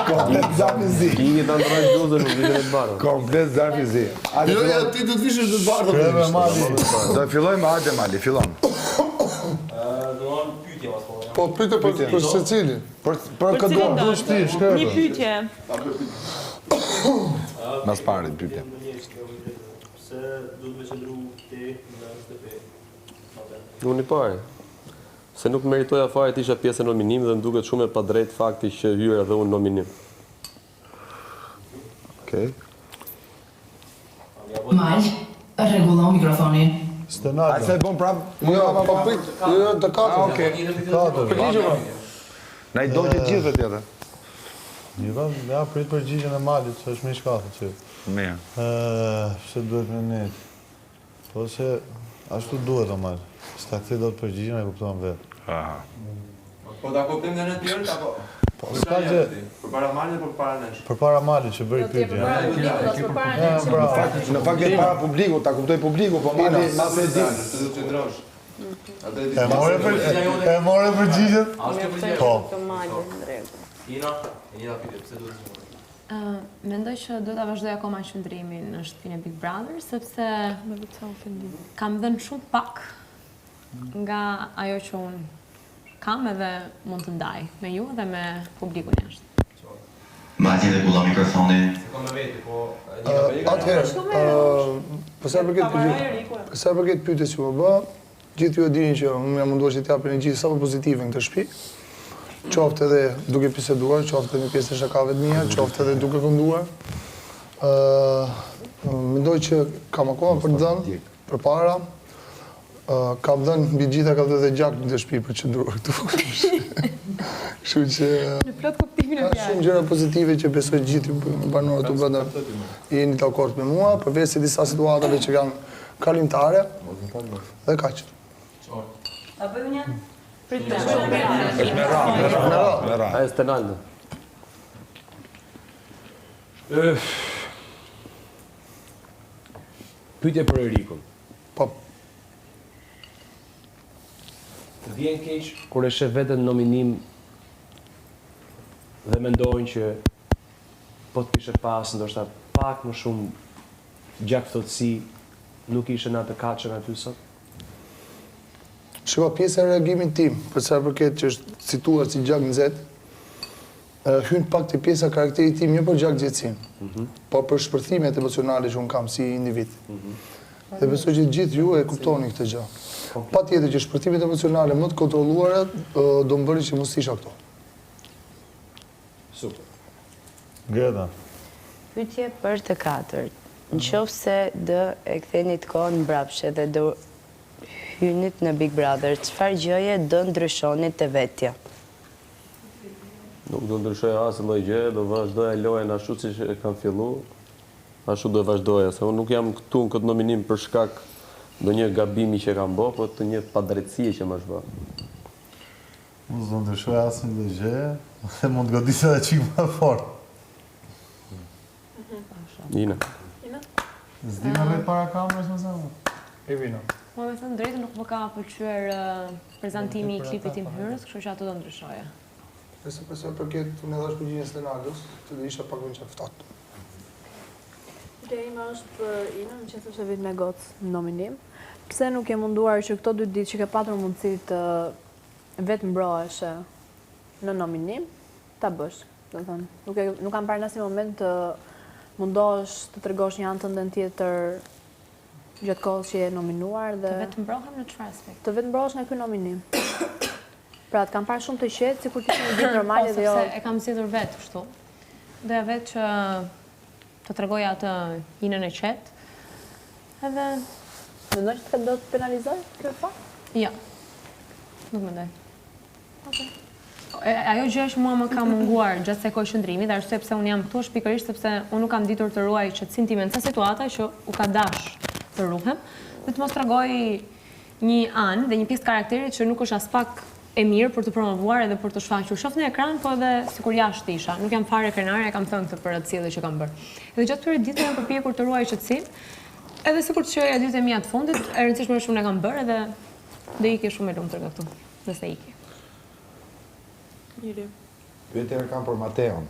Komplet zafizi. Kingi ta ndrojsh dozën në vitën e të bardhë. Komplet zafizi. Jo, ja, ti do të vishësh të bardhë. Do fillojmë, hajde Mali, fillon. Po, pyte për se cilin. Për këdo. Një pyetje. Mas parit pyetje. Se do të me qëndru ti në SDP? Unë i pari. Se nuk meritoja fare të isha pjesë e nominim dhe më duket shumë e padrejt fakti që hyrë edhe unë nominim. Okej. Mal, rregullon mikrofonin. A se të bon prap? Jo, po prit, jo, të katër. Okej. Përgjigje, Na i dojë gjithë tjetër. Ja, prit përgjigjen e Malit, që është me shkathë që. Mirë. Se duhet me net. Po se, ashtu duhet o Mal. S'ta këthi do të përgjigjen e kuptohen vetë. Po ta kuptim dhe në tjerë, apo? Po s'ka që... Për para Malit, për para nesh? Për para Malit që bëri pyetje. Në fakt e para publiku, ta kuptoj publiku, po Mali ma se di. Të do të qëndrosh. E more përgjigjen? Po. Ina, e një da pyte, pëse do të qëndrosh? Mendoj që do ta vazhdoj akoma qëndrimin në shtëpinë e Big Brother, sepse kam dhënë shumë pak nga ajo që unë kam edhe mund të ndaj me ju dhe me publikun jashtë. Mati dhe bulla mikrofonin. Se kom me veti, po... Atëherë, përsa përket pyetjes që më bë, gjithë ju e dini që unë jam munduar që t'japin një gjithë sa më pozitive në këtë shtëpi. Qoftë edhe duke biseduar, qoftë edhe një pjesë të shakave të mia, qoftë edhe duke kënduar. Mendoj që kam akoma për të dhënë përpara. Kam dhënë mbi gjitha ka dhënë edhe gjak në të shtëpi për të qëndruar këtu. Kështu që Në plot kuptimin e ka shumë gjëra pozitive që besoj gjithë ju banorët u bënë jeni dakord me mua, përveç se disa situatave që kanë kalimtare. Dhe kaq. A bëjmë një? Është me radhë. A e Stenaldo. Pyetje për Erikun. Po. Të vjen keq kur e sheh veten nominim dhe mendojnë që po të kishe pas ndoshta pak më shumë gjakftotësi, nuk ishe në atë kaçën aty sot? Shiko, pjesë e reagimit tim, për sa përket që është situar si gjak nxehtë, hyn pak te pjesa karakterit tim, jo për gjak nxehtësin, por për shpërthimet emocionale që unë kam si individ. Dhe besoj që gjithë ju e kuptoni këtë gjë. Patjetër që shpërthimet emocionale më të kontrolluara do më bëri që mos isha këto. Super. Greta. Pyetje për të katërt. Nëse do e ktheni të kohën mbrapshe dhe do hynit në Big Brother, çfarë gjëje do ndryshonit të vetja? Nuk do ndryshoja asë lloj gjëje, do vazhdoja lojën ashtu siç e kam filluar. Ashtu do vazhdoja, se unë nuk jam këtu në këtë nominim për shkak ndonjë gabimi që kam bërë, por të një padrejtësie që më është bërë. Unë s'do ndryshoj asnjë gjë, dhe mund të godisë edhe çik më fort. Ina. S'di me vetë para kamerës më zemë. Evina. Mua me thënë drejtë nuk më ka pëlqyer prezantimi i klipit tim hyrës, kështu që ato do ndryshoja. Nëse përsa përket unë e dhash përgjigjen Stenaldos, të do isha pak më ftohtë. Pyetja ime është për Inën, në qenë se vit me gocë në nominim. Pse nuk e munduar që këto 2 ditë që ke patur mundësi të vetë mbrohesh në nominim, ta bësh. Do të thënë, nuk kam parë në asnjë moment të mundohesh të tregosh një anë tënde tjetër gjatë kohës që je nominuar dhe Të vetë mbrohem në çfarë aspekt? të vetë mbrohesh nga ky nominim. Pra, të kam parë shumë të qetë, sikur të ishte një ditë normale dhe jo. Sepse e kam zgjedhur vetë kështu. Doja vetë që të tregoja atë Inën e qetë. Edhe mendoj që do të penalizoj kjo fakt? Jo. Nuk mendoj. Ajo gjë që mua më ka munguar gjatë kësaj kohë qëndrimit, arsye pse unë jam këtu është pikërisht sepse unë nuk kam ditur të ruaj qetësinë time në ca situata që u ka dash të ruhem, dhe të mos tregoj një anë dhe një pjesë të karakterit që nuk është as pak e mirë për të promovuar edhe për të shfaqur. Shoh në ekran, po edhe sikur jashtë isha. Nuk jam fare krenare, kam thënë këtë për atë sjellje që kam bërë. Dhe gjatë këtyre ditëve jam përpjekur të ruaj qetësinë, edhe sikur të shijoj ditët e mia të fundit, e rëndësishme është unë e kam bërë edhe do iki shumë e lumtur nga këtu, nëse iki. Njëri. Pyetja kam për Mateon.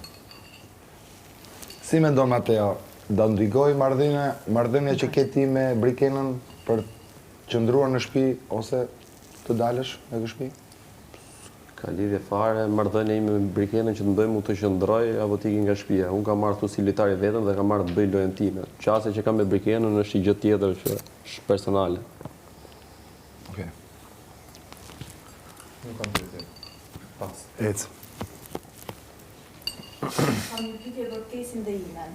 Si mendon Mateo, do ndikoj marrëdhënia që ke ti me Brikenën për qëndruar në shtëpi ose të dalësh nga kjo shtëpi? Ka lidhje fare marrëdhënia ime me Brikenën që të ndoj mu të qëndroj apo t'i nga shtëpia. Unë kam marrë tu si lojtar i vetëm dhe kam marrë të bëj lojën time. Qase që kam me Brikenën është i gjë tjetër që është personale. Okej. Nuk kam pyetje. Pas. Ecë. Kam një pyetje për kesin dhe Imen.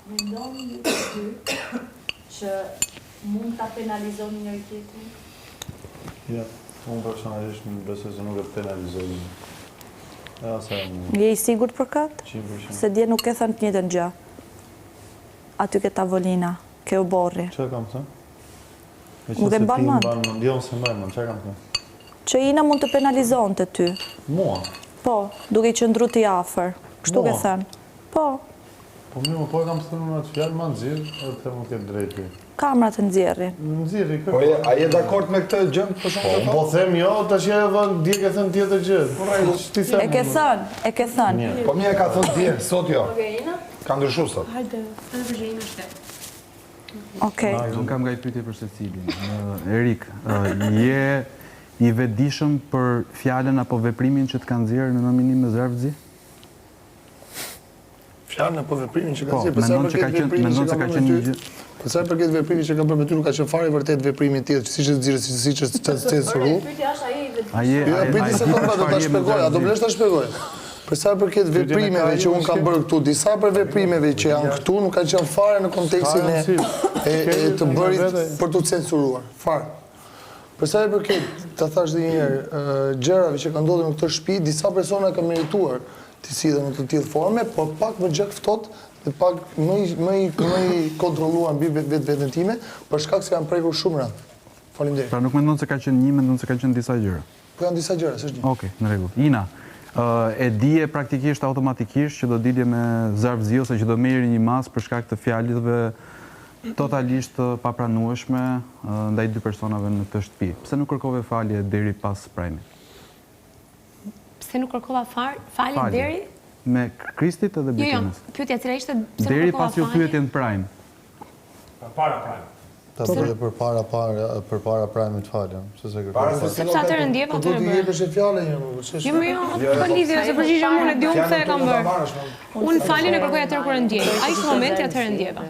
Mendoni ju të dy që mund ta penalizoni njëri tjetrin? Ja, unë personalisht më besoj se nuk e penalizoj. Je i sigurt për këtë? 100%. Se dje nuk e thënë të njëjtën gjë. Aty ke tavolina, ke u borri. Çfarë kam thënë? Nuk e mban mend? Jo, se mbaj mend, çfarë kam thënë? Që Ina mund të penalizonte ty. Mua? Po, duke i qëndru t'i afër. Kështu ke thënë. Po. Po mirë, po e kam thënë unë atë fjalë, ma nxirr, edhe të më ketë drejti. Kamra të nxjerri. Nxirri, Po a je dakord me këtë gjë për shkak Po them jo, tash edhe dje ke thënë tjetër gjë. E ke thënë. Po mirë ka thënë dje, sot jo. Okej, Ina? Ka ndryshuar sot. Hajde, edhe përgjigjen është. Okej. Unë kam nga i pyetje për secilin. Erik, je i vetëdijshëm për fjalën apo veprimin që të kanë nxjerrë në nominim me Zarvzi? Fjalën apo veprimin që Po, kanë nxjerrë, mendon se ka qenë një gjë. Për sa i përket veprimit që ka bërë me ty, nuk ka qenë fare vërtet veprimi tjetër, siç e nxjerrë, siç e censuru. Pyetja është ai vetë. Jo, priti sekondë do ta shpjegoj, a do blesh ta shpjegoj. Për sa i përket veprimeve që unë kam bërë këtu, disa për veprimeve që janë këtu nuk kanë qenë fare në kontekstin e të bërit për të censuruar. Fare. Për sa i përket, ta thash edhe një herë, gjërave që kanë ndodhur në këtë shtëpi, disa persona kanë merituar të sillen në të tillë forme, por pak më gjak ftohtë dhe pak më i kontrolluar mbi vetveten time, për shkak se janë prekur shumë rënd. Faleminderit. Pra nuk mendon se ka qenë një, mendon se ka qenë disa gjëra. Po janë disa gjëra, s'është një. Okej, në rregull. Ina, e dije praktikisht automatikisht që do dilje me Zarvzi ose që do merri një mas për shkak të fjalëve totalisht papranueshme ndaj dy personave në këtë shtëpi. Pse nuk kërkove falje deri pas prajmit? Pse nuk kërkova falje deri? Me Kristit edhe Brikenës. Jo, pyetja cila ishte pse deri nuk kërkova pas ju pyetjen prajm. Para prajm. Ta bëre për para prajmit falem, se se kërkoj. Sepse atëherë ndjeva atëherë bëj. Po ti jepesh fjalën një më. Jo, po lidhje se përgjigjem unë, di unë pse e kam bërë. Unë faljen e kërkoj atëherë kur e ndjej. Ai ishte momenti atëherë ndjeva.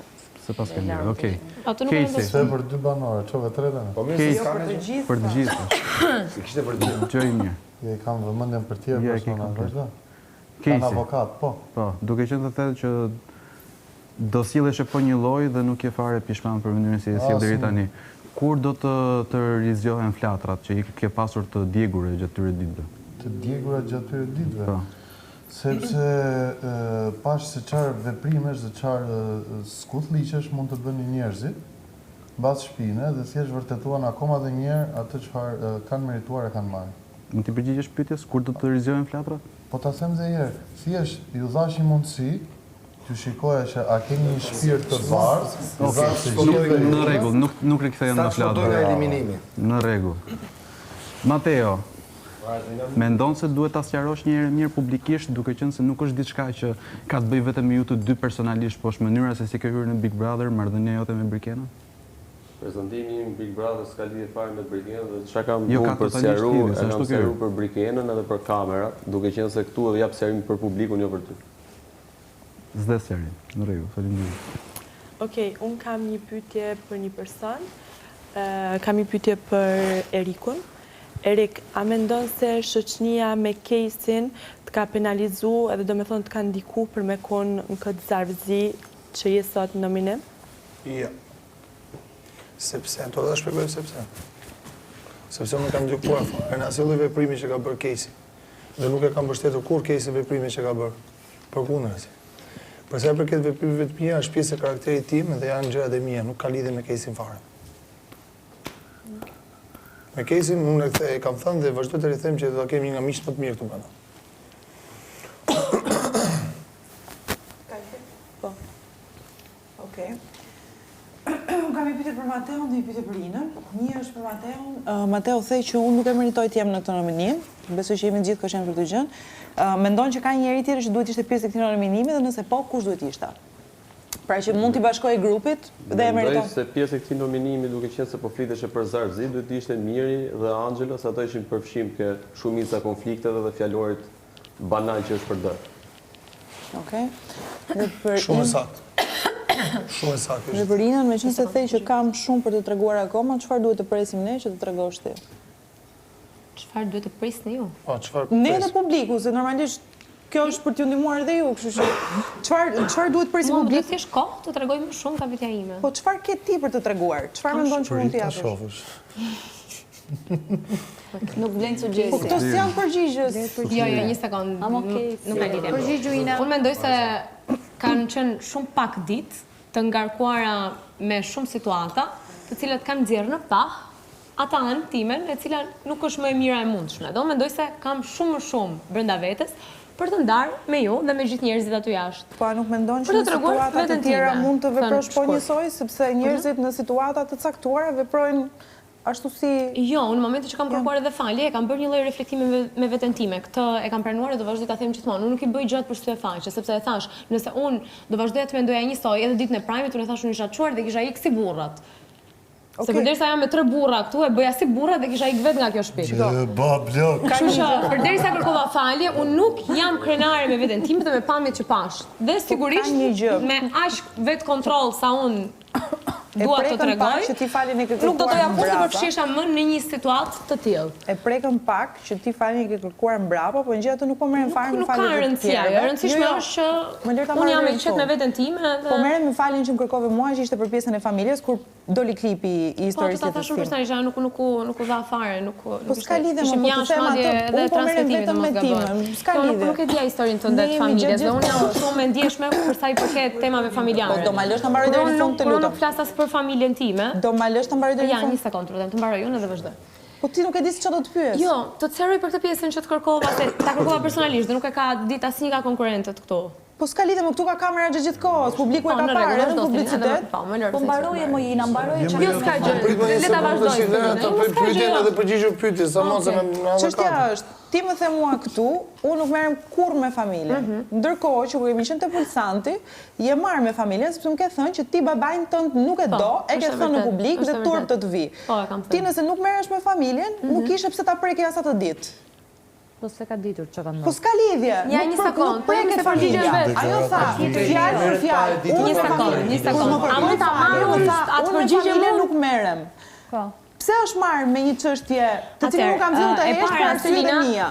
Se pas ke ndjerë, okej. Ato nuk e Se për dy banore, çove tre tani. Po mirë, s'ka më gjithë. Për të gjithë. Si kishte për të gjithë. Gjë i mirë. Je kam vëmendjen për tjerë persona, vazhdo. Kanë avokat, po. Po, duke qenë të thënë që do sillesh po një lloj dhe nuk je fare pishman për mënyrën si e sjell deri tani. Kur do të rizgjohen flatrat që i ke pasur të djegura gjatë këtyre ditëve? Të djegura gjatë këtyre ditëve? Po. Sepse pash se çfarë veprimesh dhe çfarë skutliqesh mund të bënin njerëzit mbas shpine dhe thjesht vërtetuan akoma edhe një herë atë çfarë kanë merituar e kanë marrë. Mund t'i përgjigjesh pyetjes kur do të rizgjohen flatrat? Po ta them edhe një herë, thjesht ju dhash një mundësi që shikoja që a keni një shpirt të bardhë. Në rregull, nuk rikthehem në flatrat. Në rregull. Mateo, mendon se duhet ta sqarosh një herë mirë publikisht, duke qenë se nuk është diçka që ka të bëjë vetëm me ju të dy personalisht, po është mënyra se si ke hyrë në Big Brother, marrëdhënia jote me Brikenën? Prezantimi në Big Brother s'ka lidhje fare me Brikenën dhe çka kam bërë për sqaruar për Brikenën edhe për kamera, duke qenë se këtu edhe jap sqarim për publikun, jo për ty. S'de sqarim. Në rregull, faleminderit. Okej, un kam një pyetje për një person. Kam një pyetje për Erikun. Erik, a mendon se shoqënia me Kesin të ka penalizu edhe do me thonë të ka ndiku për me konë në këtë Zarvzi që je sot në nominim? Jo. Sepse, to dhe shpjegoj sepse. Sepse unë kam ndikuar fare në asnjë lloj veprimi që ka bërë Kesi. Dhe nuk e kam mbështetur kur Kesi veprimin që ka bërë. Përkundërzi. Për sa i përket veprimeve të mia, është pjesë e karakterit tim dhe janë gjërat e mia, nuk ka lidhje me Kesin fare. Me Kesin, unë e kam thënë dhe vazhdoj të rithejmë që do ta kemi një nga miqtë më të mirë këtu brenda. Po. Okej. Unë kam një pyetje për Mateon dhe një pyetje për Inën. Një është për Mateon. Mateo thej që unë nuk e meritoj të jem në këtë nominim, besoj që jemi të gjithë koshent për këtë gjë. Mendon që ka një njeri tjetër që duhet ishte pjesë e këtij nominimi dhe nëse po, kush duhet ishte? Pra që mund t'i bashkojë grupit dhe e meriton. Mendoj se pjesë e këtij nominimi, duke qenë se po fliteshe për Zarzi, duhet të ishte Miri dhe Angelo, se ato ishin përfshim ke shumica konflikteve dhe fjalorit banal që është përdor. Okej. Shumë saktë. Shumë saktë. Dhe për Inën, meqense thej që kam shumë për të treguar akoma, çfarë duhet të presim ne që të tregosh ti? Çfarë duhet të prisni ju? Po, çfarë? Ne dhe publiku, se normalisht kjo është për t'ju ndihmuar edhe ju, kështu që çfarë duhet presim publiku? Duhet thjesht kohë të tregoj më shumë nga vetja ime. Po çfarë ke ti për të treguar? Çfarë mendon që mund t'i japësh? Nuk vlen sugjesti. Po këto s'janë përgjigjës. Jo, një sekond. Nuk ka lidhje. Përgjigju Ina. Unë mendoj se kanë qenë shumë pak ditë të ngarkuara me shumë situata, të cilat kanë nxjerrë në pah ata anë timen, e cila nuk është më e mira e mundshme. Do mendoj se kam shumë më shumë brenda vetes për të ndarë me ju dhe me gjithë njerëzit aty jashtë. Po, nuk mendon që në situata të tjera mund të veprosh po njësoj, sepse njerëzit në situata të caktuara veprojnë ashtu si... Jo, në momentin që kam kërkuar edhe falje, e kam bërë një lloj reflektimi me veten time. Këtë e kam pranuar dhe do vazhdoj ta them gjithmonë. Unë nuk i bëj gjatë për sy e faqe, sepse e thash, nëse unë do vazhdoja të mendoja njësoj edhe ditën e prajmit, unë e thash unë isha çuar dhe kisha ikë si burrat. Se përderisa jam me 3 burra këtu, e bëja si burra dhe kisha ikë vetë nga kjo shtëpi. Kështu që përderisa kërkova falje, unë nuk jam krenare me veten time dhe me pamjet që pash. Dhe sigurisht me aq vetë kontroll sa unë dua të tregoj, nuk do doja kurrë të përfshihesha më në një situatë të tillë. E prekën pak që ti faljen ke kërkuar mbrapa, po ngjëra të nuk po merren fare me faljen e tjerëve. Nuk ka rëndësi, e rëndësishme është që unë jam e qetë me veten time dhe... Po merrem me faljen që më kërkove mua që ishte për pjesën e familjes, kur doli klipi i historisë të tij. Po, ta thashun nuk u dha fare, Po s'ka lidhje me të them atë, unë po merrem vetëm me timën. S'ka lidhje. Nuk e dia historinë tënde të familjes dhe unë jam shumë e ndjeshme për sa i përket temave familjare. Po do ma lësh ta mbaroj deri në fund, të lutem. Unë nuk flas as për familjen time. Do ma lësh ta mbaroj deri në fund. Ja, një sekond, lutem, të mbaroj unë dhe vazhdoj. Po ti nuk e di se çfarë do të pyes. Jo, të sqaroj për këtë pjesën që të kërkova, se ta kërkova personalisht dhe nuk e ka ditë asnjë nga konkurrentët këtu. Po s'ka lidhje, më këtu ka kamera gjithë kohës, publiku e ka parë, edhe publicitet. Po mbaroje më Ina, mbaroje çfarë. Jo s'ka gjë. Le ta vazhdoj. Çështja është, ti më the mua këtu, unë nuk merrem kurrë me familjen. Ndërkohë që kur kemi qenë te pulsanti, je marrë me familjen sepse më ke thënë që ti babain tënd nuk e do, e ke thënë në publik dhe turp të vi. Ti nëse nuk merresh me familjen, nuk kishe pse ta prekje as atë ditë. Po s'e ka ditur çka kanë. Po s'ka lidhje. Ja, një sekond. Po preket familja. Ajo tha, fjalë për fjalë. Një sekond. A mund ta marrë atë përgjigje unë nuk merrem. Po. Pse është marrë me një çështje të cilën nuk kam dhënë të hesh për arsyet e mia?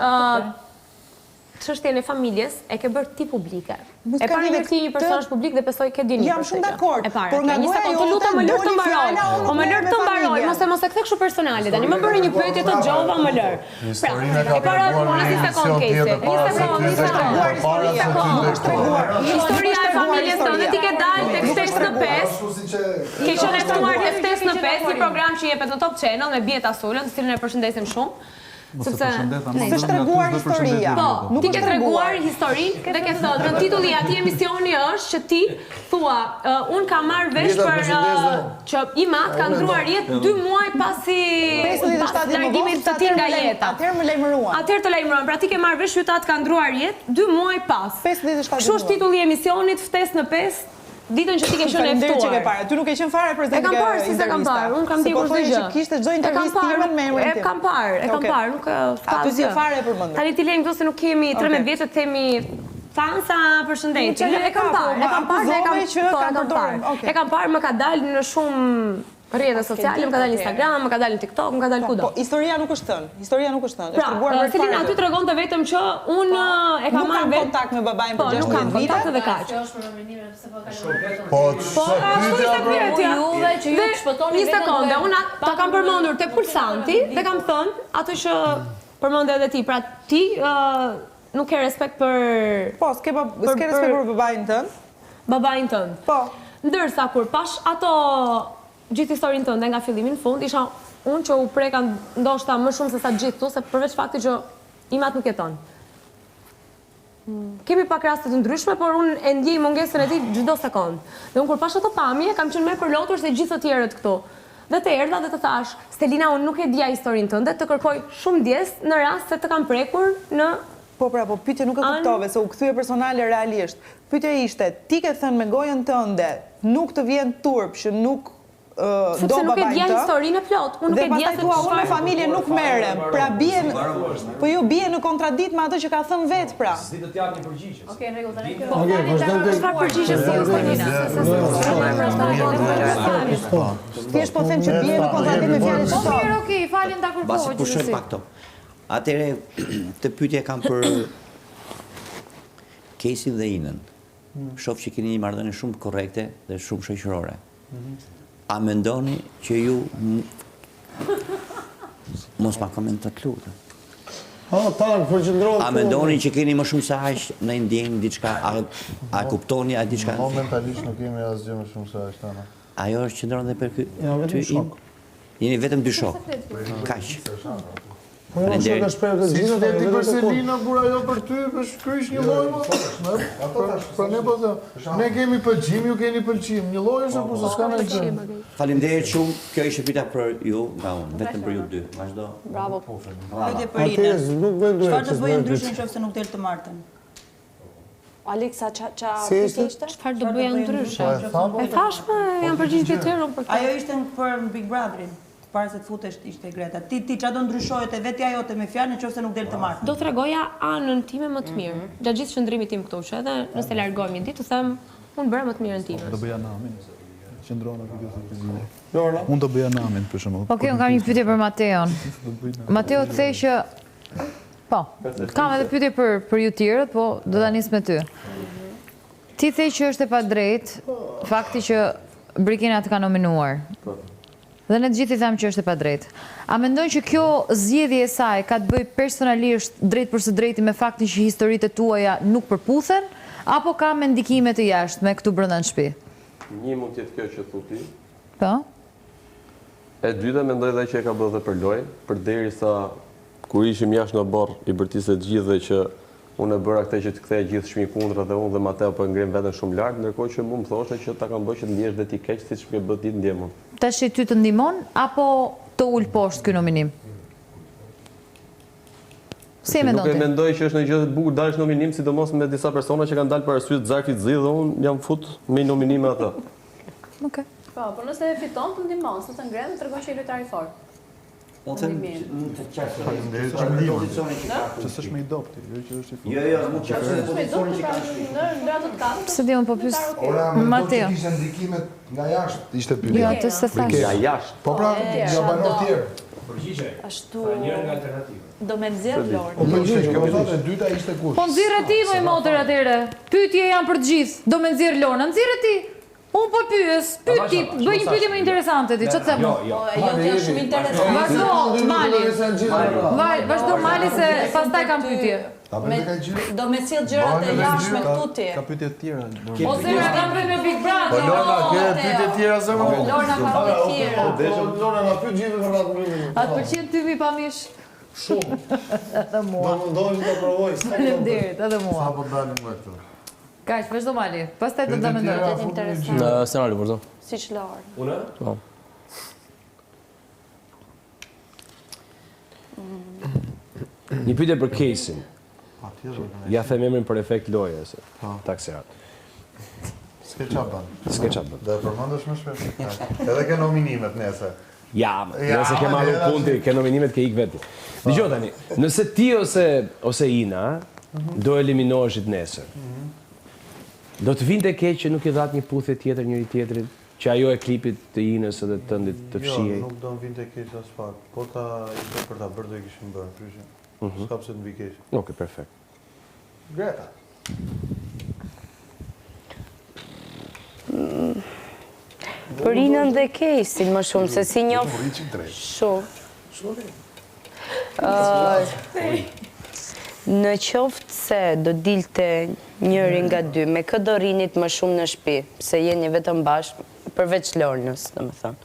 Çështjen e familjes e ke bërë ti publike. E para me ti një personazh publik dhe besoj ke dini. Jam shumë dakord. Por nga një sekond, të lutem, më lër të mbaroj. Po më lër të mbaroj, mos e kthe kështu personale. Tani më bëri një pyetje të gjova, më lër. Pra, e para një sekond Kesi. Historia e familjes tonë ti ke dalë tek ftesë në 5. Ke qenë e ftuar tek ftesë në 5, një program që jepet në Top Channel me Bieta Sulën, të cilën e përshëndesim shumë. Sepse s'është treguar historia. Po, ti ke treguar historinë dhe ke thënë, titulli i atij emisioni është që ti thua, un kam marrë vesh për që Imat ka ndruar jetë 2 muaj pasi largimit të tij nga jeta. Atëherë më lajmëruan. Atëherë të lajmëruan. Pra ti ke marrë vesh qytet ka ndruar jetë 2 muaj pas. 57. Kështu është titulli i emisionit, ftesë në 5. Ditën që ti ke qenë e ftuar. Që ke parë. Ty nuk e qenë fare prezente. E kam parë, si se kam parë. Unë kam dikur çdo gjë. Kishte çdo intervistë timën me emrin tim. E kam parë, nuk ka. Aty si fare e përmendur. Tani ti lejmë këtu se nuk kemi 13 vjeç të themi fansa përshëndetje. E kam parë. E kam parë, më ka dalë në shumë rrjete sociale, më ka dalë Instagram, më ka dalë TikTok, më ka dalë kudo. Po, historia nuk është thënë. Historia nuk është thënë. Pra, Selina aty tregonte vetëm që unë e kam marrë vetë kontakt me babain për 16 vite. Po, nuk kam kontakt edhe kaq. Po, ashtu ishte pyetja. Juve që ju shpëtoni vetëm. Një sekondë, unë ta kam përmendur te pulsanti dhe kam thënë atë që përmendë edhe ti. Pra, ti nuk ke respekt për Po, s'ke respekt për babain tënd? Babain tënd. Po. Ndërsa kur pash ato gjithë historinë tënde nga fillimi në fund, isha unë që u preka ndoshta më shumë se sa gjithë tu, se përveç fakti që Imat nuk jeton. Kemi pak raste të ndryshme, por unë e ndjej mungesën e tij çdo sekond. Dhe unë kur pash ato pamje, kam qenë më përlotur se gjithë të tjerët këtu. dhe të erdha dhe të thash, Stelina, unë nuk e dija historinë tënde, të kërkoj shumë ndjes në rast se të kam prekur në... Po, pyetja nuk e kuptove, se u kthye personale realisht. Pyetja ishte, ti ke thënë me gojën tënde, nuk të vjen turp që nuk do babajnë të... Sepse nuk e dija historinë e plot, unë nuk e dija se thua, unë me familje nuk merrem. Pra bie në kontradikt me atë që ka thënë vetë, pra. S'di të t'jap një përgjigje. Okej, në rregull, tani Çfarë përgjigje Thjesht po them që bie në kontradikt me fjalën e tij. Okej, falem ta kërkoj. Basi pushoj pak këto. Atëre, të pyetje kam për Kesin dhe Inën. Shoh që keni një marrëdhënie shumë korrekte dhe shumë shoqërore. A mendoni që ju mos ma komentat lutem? A mendoni që keni më shumë se aq në ndjenjë diçka, a kuptoni a diçka? Momentalisht nuk kemi asgjë më shumë se aq tani. Ajo është qëndron dhe për ty. Jeni vetëm dy shok. Kaq. Si që ti për Selina, bura jo për ty, për shkrysh një loj më. Pra ne po të, ne kemi pëlqim, ju keni pëlqim. Një loj është për se s'ka në gjë. Faleminderit shumë, kjo ishte pyetja për ju, nga unë, vetëm për ju dy. Vazhdo. Bravo. Pyetje për Inën. Çfarë të bëjë ndryshe nëse nuk del të martën? Alexa, ishte? Çfarë do bëja ndryshe? E thashme, jam përgjigje të tjerë për këtë. Ajo ishte për Big Brotherin. Para se të futesh ishte Greta. Ti çfarë do ndryshoje te vetja jote me fjalë nëse nuk del të martën? Do t'rregoja anën time më të mirë. Gjatë gjithë qëndrimit tim këtu që edhe nëse largohemi një ditë të them, unë bëra më të mirën time. Do bëja namin. Qëndrona për këtë përgjigje. Unë do bëja namin për shembull. Okej, unë kam një pyetje për Mateon. Mateo thej që po, kam edhe pyetje për ju tjerët, po do ta nis me ty. Ti thej që është e padrejtë fakti që Brikina të ka nominuar. Dhe ne të gjithë i thamë që është e padrejtë. A mendojnë që kjo zgjedhje e saj ka të bëjë personalisht drejt për së drejti me faktin që historitë e tuaja nuk përputhen, apo ka me ndikime të jashtme këtu brenda në shtëpi? Një mund të jetë kjo që thu ti. Po. E dyta mendoj edhe që e ka bërë dhe për lojë, përderisa kur ishim jashtë në borë i bërtisë të gjithë dhe që unë e bëra këtë që të kthej gjithë shmi kundra dhe unë dhe Mateo po ngrim veten shumë lart, ndërkohë që mu më thoshte që ta kam bërë që të ndjesh dhe ti keq siç më bë ti të ndjemon. Tash ty të ndihmon apo të ul poshtë ky nominim? Si e mendon ti? Nuk e mendoj që është një gjë e bukur dalësh nominim, sidomos me disa persona që kanë dalë për arsye të Zarfit Zi dhe unë jam fut me nominime ato. Okej. Po, por nëse e fiton të ndihmon, nëse të ngren, tregon që i lojtari i fortë. Unë them të qartë. Faleminderit që ndihmoni. Që s'është me i dopti, jo që është i fortë. Jo, mund të qartë pozicionin që kanë shkruar. Në gratë të katë. Pse di unë po pyes Mateo. Ishte ndikimet nga jashtë, ishte pyetje. Jo, atë se thash. Nga jashtë. Po pra, nga banor tjerë. Përgjigje. Ashtu. Njëra nga alternativa. Do me nxjerr Lorën. Po përgjigje, kjo thotë e dyta ishte kush? Po nxirre ti më motër atëre. Pyetje janë për të gjithë. Do me nxjerr Lorën, nxirre ti. Unë po pyes, pyet ti, bëj një pyetje më interesante ti, ç'të them? Jo, jo është shumë interesante. Vazhdo Mali. Vazhdo Mali se pastaj kam pyetje. Do me sjell gjërat e jashtme këtu ti. Ka pyetje të tjera. Ose na kam bërë me Big Brother. Po Lorna, ke pyetje të tjera se më? Lorna ka pyetje të tjera. Lorna na pyet gjithë për atë. Atë pëlqen ty mi pamish? Shumë. Edhe mua. Do mundohesh ta provoj. Faleminderit, edhe mua. Sa po dalim me këtë. Kaq, vazhdo Mali. Pastaj do ta mendoj. Është interesante. Në scenariu vazhdo. Siç Lorë. Unë? Po. Një pyetje për Kesin. Ja them emrin për efekt loje se. Takserat. S'ke çaban. S'ke çaban. Do e përmendesh më shpesh. Edhe ke nominimet nesër. Ja, nëse ke marrë punti, ke nominimet ke ik veti. Dgjoj tani, nëse ti ose Ina do eliminoheshit nesër. Do të vinte keq që nuk i dhat një puthje tjetër njëri tjetrit, që ajo e klipit të Inës edhe të tëndit të fshihej. Jo, nuk do në vinte keq as pak. Po ta ishte për ta bërë do i kishim bërë, kryshin. S'ka pse të mbi keq. Okej, perfekt. Greta. Për Inën dhe Kesin më shumë, se si njoh shumë. Në qoftë se do dilte njëri nga dy, me këtë do rinit më shumë në shtëpi, se jeni vetëm bashkë, përveç Lornës, domethënë.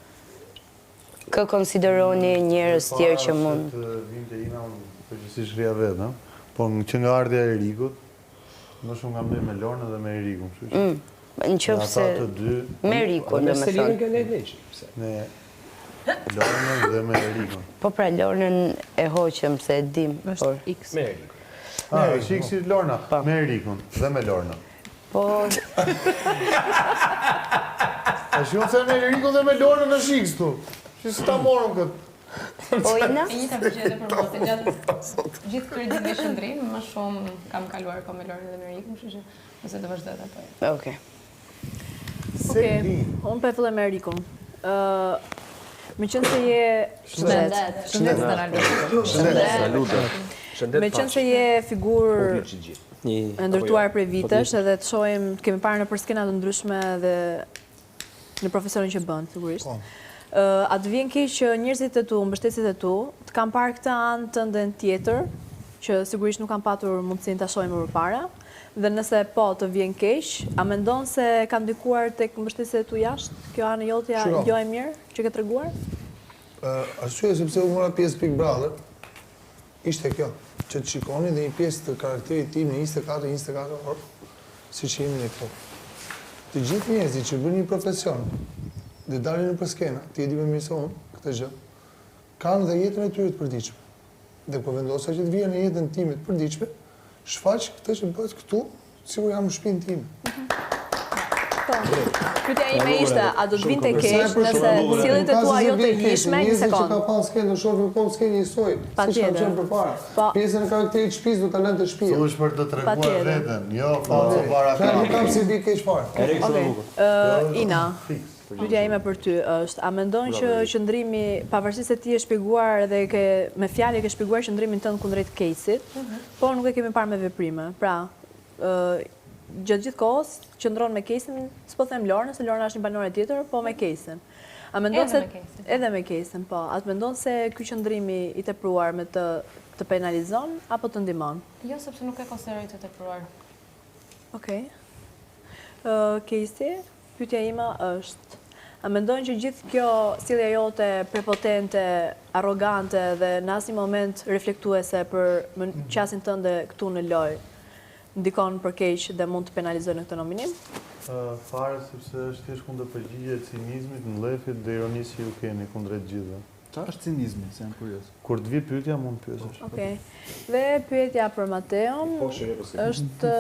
Kë konsideroni njerëz tjerë që mund? Vinte Ina, përgjithsisht rria vetë, po që nga ardhja e Erikut, më shumë nga me Lornën dhe me Erikun. Në qoftë se me Erikun, domethënë. Selinën kanë lejtë. Lornën dhe me Erikon. Po pra, Lornën e hoqëm se e dim. Është X. Me Erikon. Është X Lorna, me Erikon dhe me Lorna. Po... A shi unë se me Erikon dhe me Lornën është X tu. Që s'ta morëm këtë. Po Ina? E njëta përgjete për mos, e gjatë gjithë këtyre ditëve shëndrim, më shumë kam kaluar me Lornën dhe me Erikon, kështu që nëse të vazhdojnë ato. Okej. Okej, unë për fillem me Erikon. Me qënë se je... Me qënë se je figurë e ndërtuar prej vitesh edhe të shohim, kemi parë në përskena të ndryshme dhe në profesionin që bënë, sigurisht. A të vjen keq që njerëzit e tu, mbështetësit e tu, të kam parë këtë anë të ndën tjetër, që sigurisht nuk kam patur mundësin të shohim më përpara, dhe nëse po të vjen keq, a mendon se ka ndikuar tek mbështetësit e tu jashtë, kjo anë jotja jo e mirë që ke treguar? Arsye sepse u mora pjesë Big Brother, ishte kjo, që të shikoni dhe një pjesë të karakterit tim në 24 orë, si që jemi në këto. Të gjithë njerëzit që bërë një profesion, dhe dalin në përskena, ti e di më mirë se unë, këtë gjë, kanë dhe jetën e tyre të përdiqme. Dhe po vendosa që të vija në jetën time të përdiqme, shfaq këtë që bëhet këtu, sigur jam në shpinë time. Pyetja ime ishte, a do të vinte keq nëse sjelljet e tua jo të hijshme, një sekondë. Njerëzit që ka pas skenë, shohin po skenë njësoj, siç kam qenë përpara. Pjesën e karakterit shtëpisë do ta lënë të shtëpia. Thuaj për të treguar veten, jo para ka. Nuk kam si di keq fare. Ina, pyetja ime për ty është, a mendon që qëndrimi, pavarësisht se ti e shpjeguar dhe me fjalë ke shpjeguar qëndrimin tënd kundrejt Caseyt, por nuk e kemi parë me veprime. Pra, gjatë gjithë kohës qëndron me Casey, s'po them Lorna, se Lorna është një banore tjetër, po me Casey. A mendon se edhe me Casey, po, a mendon se ky qëndrimi i tepruar me të penalizon apo të ndihmon? Jo, sepse nuk e konsideroj të tepruar. Okej. Casey, pyetja ime është, a mendon që gjithë kjo sjellja jote prepotente, arrogante dhe në asnjë moment reflektuese për qasjen tënde këtu në lojë ndikon për keq dhe mund të penalizojë në këtë nominim? Fare, sepse është thjesht kundër përgjigje e cinizmit, mbledhjet dhe ironisë që ju keni kundrejt gjithëve. Çfarë është cinizmi, se jam kurioz. Kur të vi pyetja, mund të pyesësh. Okej. Dhe pyetja për Mateon është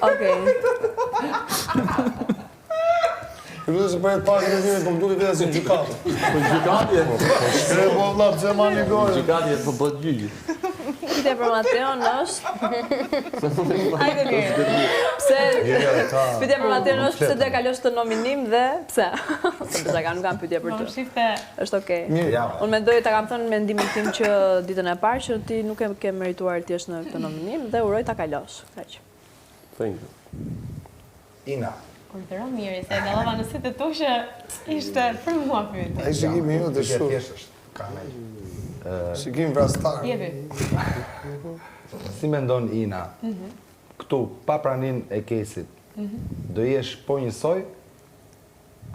Okej. Përdo se përret pak në njëve, po më duke veda si gjykatë. Po gjykatje? Shkre po vla, pëse ma një gore. Gjykatje po bët gjyqi. Pyetja për Mateon është... Hajde mirë. Pyetja për Mateon është pse do e kalosh të nominim dhe pse? Se përshaka nuk kam pyetje për të. Është okej. Unë mendoj ta kam thënë mendimin tim që ditën e parë që ti nuk e ke merituar ti është në këtë nominim dhe uroj ta kalosh. Kaq. Thank you. Ina. Konsideron mirë, se dallava në sytë tu që ishte për mua pyetje. Ai shikimi ju të shumë. Ka me. Shikim vrastar. Jepi. Si mendon Ina, këtu, pa pranin e Caseyt, do jesh po njësoj,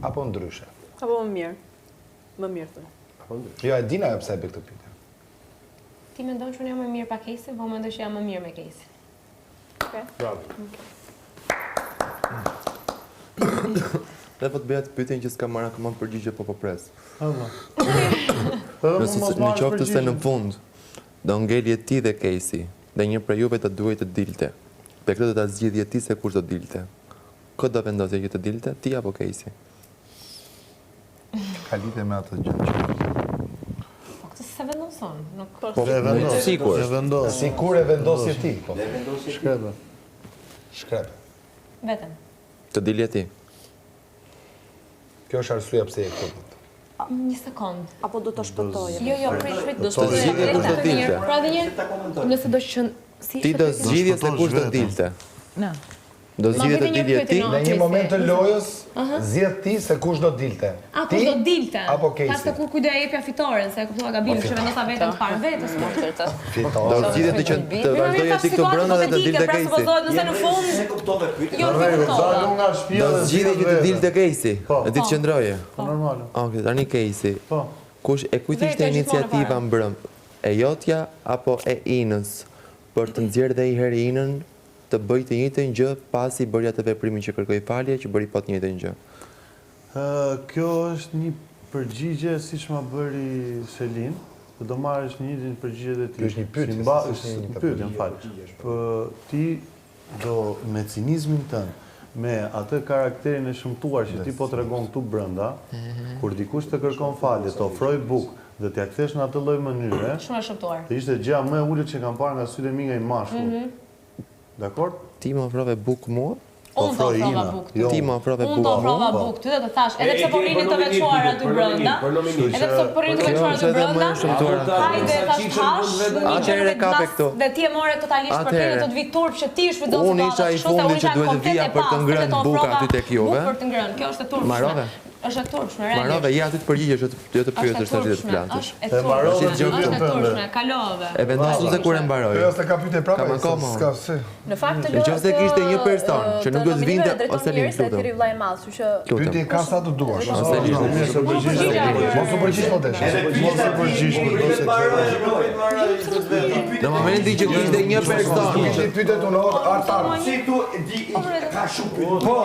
apo ndryshe? Apo më mirë. Më mirë thë. Jo, e dina e pse e be këtë pyetje. Ti mendon që unë jam më mirë pa Casey, po mendoj që jam më mirë me Casey. Okej. Bravo. Dhe po të bëja të pyetjen që s'ka marrë akoma përgjigje po pres. Në qoftë se në fund do ngelje ti dhe Casey dhe një prej juve të duhet të dilte. Për këtë do ta zgjidhje ti se kush do dilte. Këtë do vendosje që të dilte, ti apo Casey? Ka lidhje me atë gjë. Po këtë se vendoson, nuk... Po sikur. Sikur e vendosje ti, po. Shkrepe. Shkrepe. Vetëm. Të dilje ti. Kjo është arsyeja pse e këtu. Një sekond. Apo do të shpëtojë? Jo, prit, do të zgjidhje kush do dilte. Pra dhe një, nëse do që... Ti do zgjidhje se kush do dilte. Na. Do zgjidhje të dilje ti. Në një moment të lojës, zgjedh ti se kush do dilte. A, kush do dilte? Apo Casey. Pas të kur kujdo e jepja fitoren, se e kuptova gabimin që vendosa vetëm të parë vetës. Do zgjidhje ti që të vazhdoje ti këtu brenda dhe të dilte Casey. Nëse në fund... Jo, nuk e kuptova. Do zgjidhje që të dilte Casey. E ti të qëndroje. Po, normal. Okej, tani Casey. Po. Kush e kujt ishte iniciativa mbrëm? E jotja apo e Inës? Për të nxjerrë dhe i herë Inën të bëj të njëjtën gjë pasi bëri atë veprimin që kërkoi falje, që bëri po të njëjtën gjë? Kjo është një përgjigje siç ma bëri Selin, do marrësh një njëjtin përgjigjet e tij. Është një pyetje, është një pyetje, më fal. Ti do me cinizmin tënd, me atë karakterin e shëmtuar që ti po tregon këtu brenda, kur dikush të kërkon falje, të ofroj bukë dhe t'ja kthesh në atë lloj mënyre, shumë e shëmtuar. Të ishte gjëja më e ulët që kam parë nga sytë e mi nga i mashkull. Dakor? Ti më ofrove bukë mua? Unë të ofrova bukë ty. Ti më ofrove bukë mua? Unë të ofrova bukë ty dhe të thash, edhe pse po rini të veçuar aty brenda, edhe pse po rini të veçuar aty brenda, hajde thash hash, atëherë kape këtu. dhe ti e more totalisht për të të vi turp që ti shfrytëzon Unë isha i fundit që duhet të vija për të ngrënë buka aty tek juve. Për të ngrënë, kjo është e turpshme. Marove? Është e turpshme, realisht. Marove, ja aty të përgjigjesh, jo të pyetësh tash dhe të flasësh. Është e turpshme, kalove. E vendosu se kur e mbaroj. Jo, se ka pyetje prapë. Kam akoma. S'ka si. Në fakt të nëse kishte një person që nuk do të vinte ose një se ti vllai i madh, kështu që pyetje ka sa të duash. Ose mirë se përgjigjesh. Mos u përgjigj po desh. Mos u përgjigj në momentin që kishte një person. Ti pyetet unë artar. Si tu di ka shumë pyetje. Po,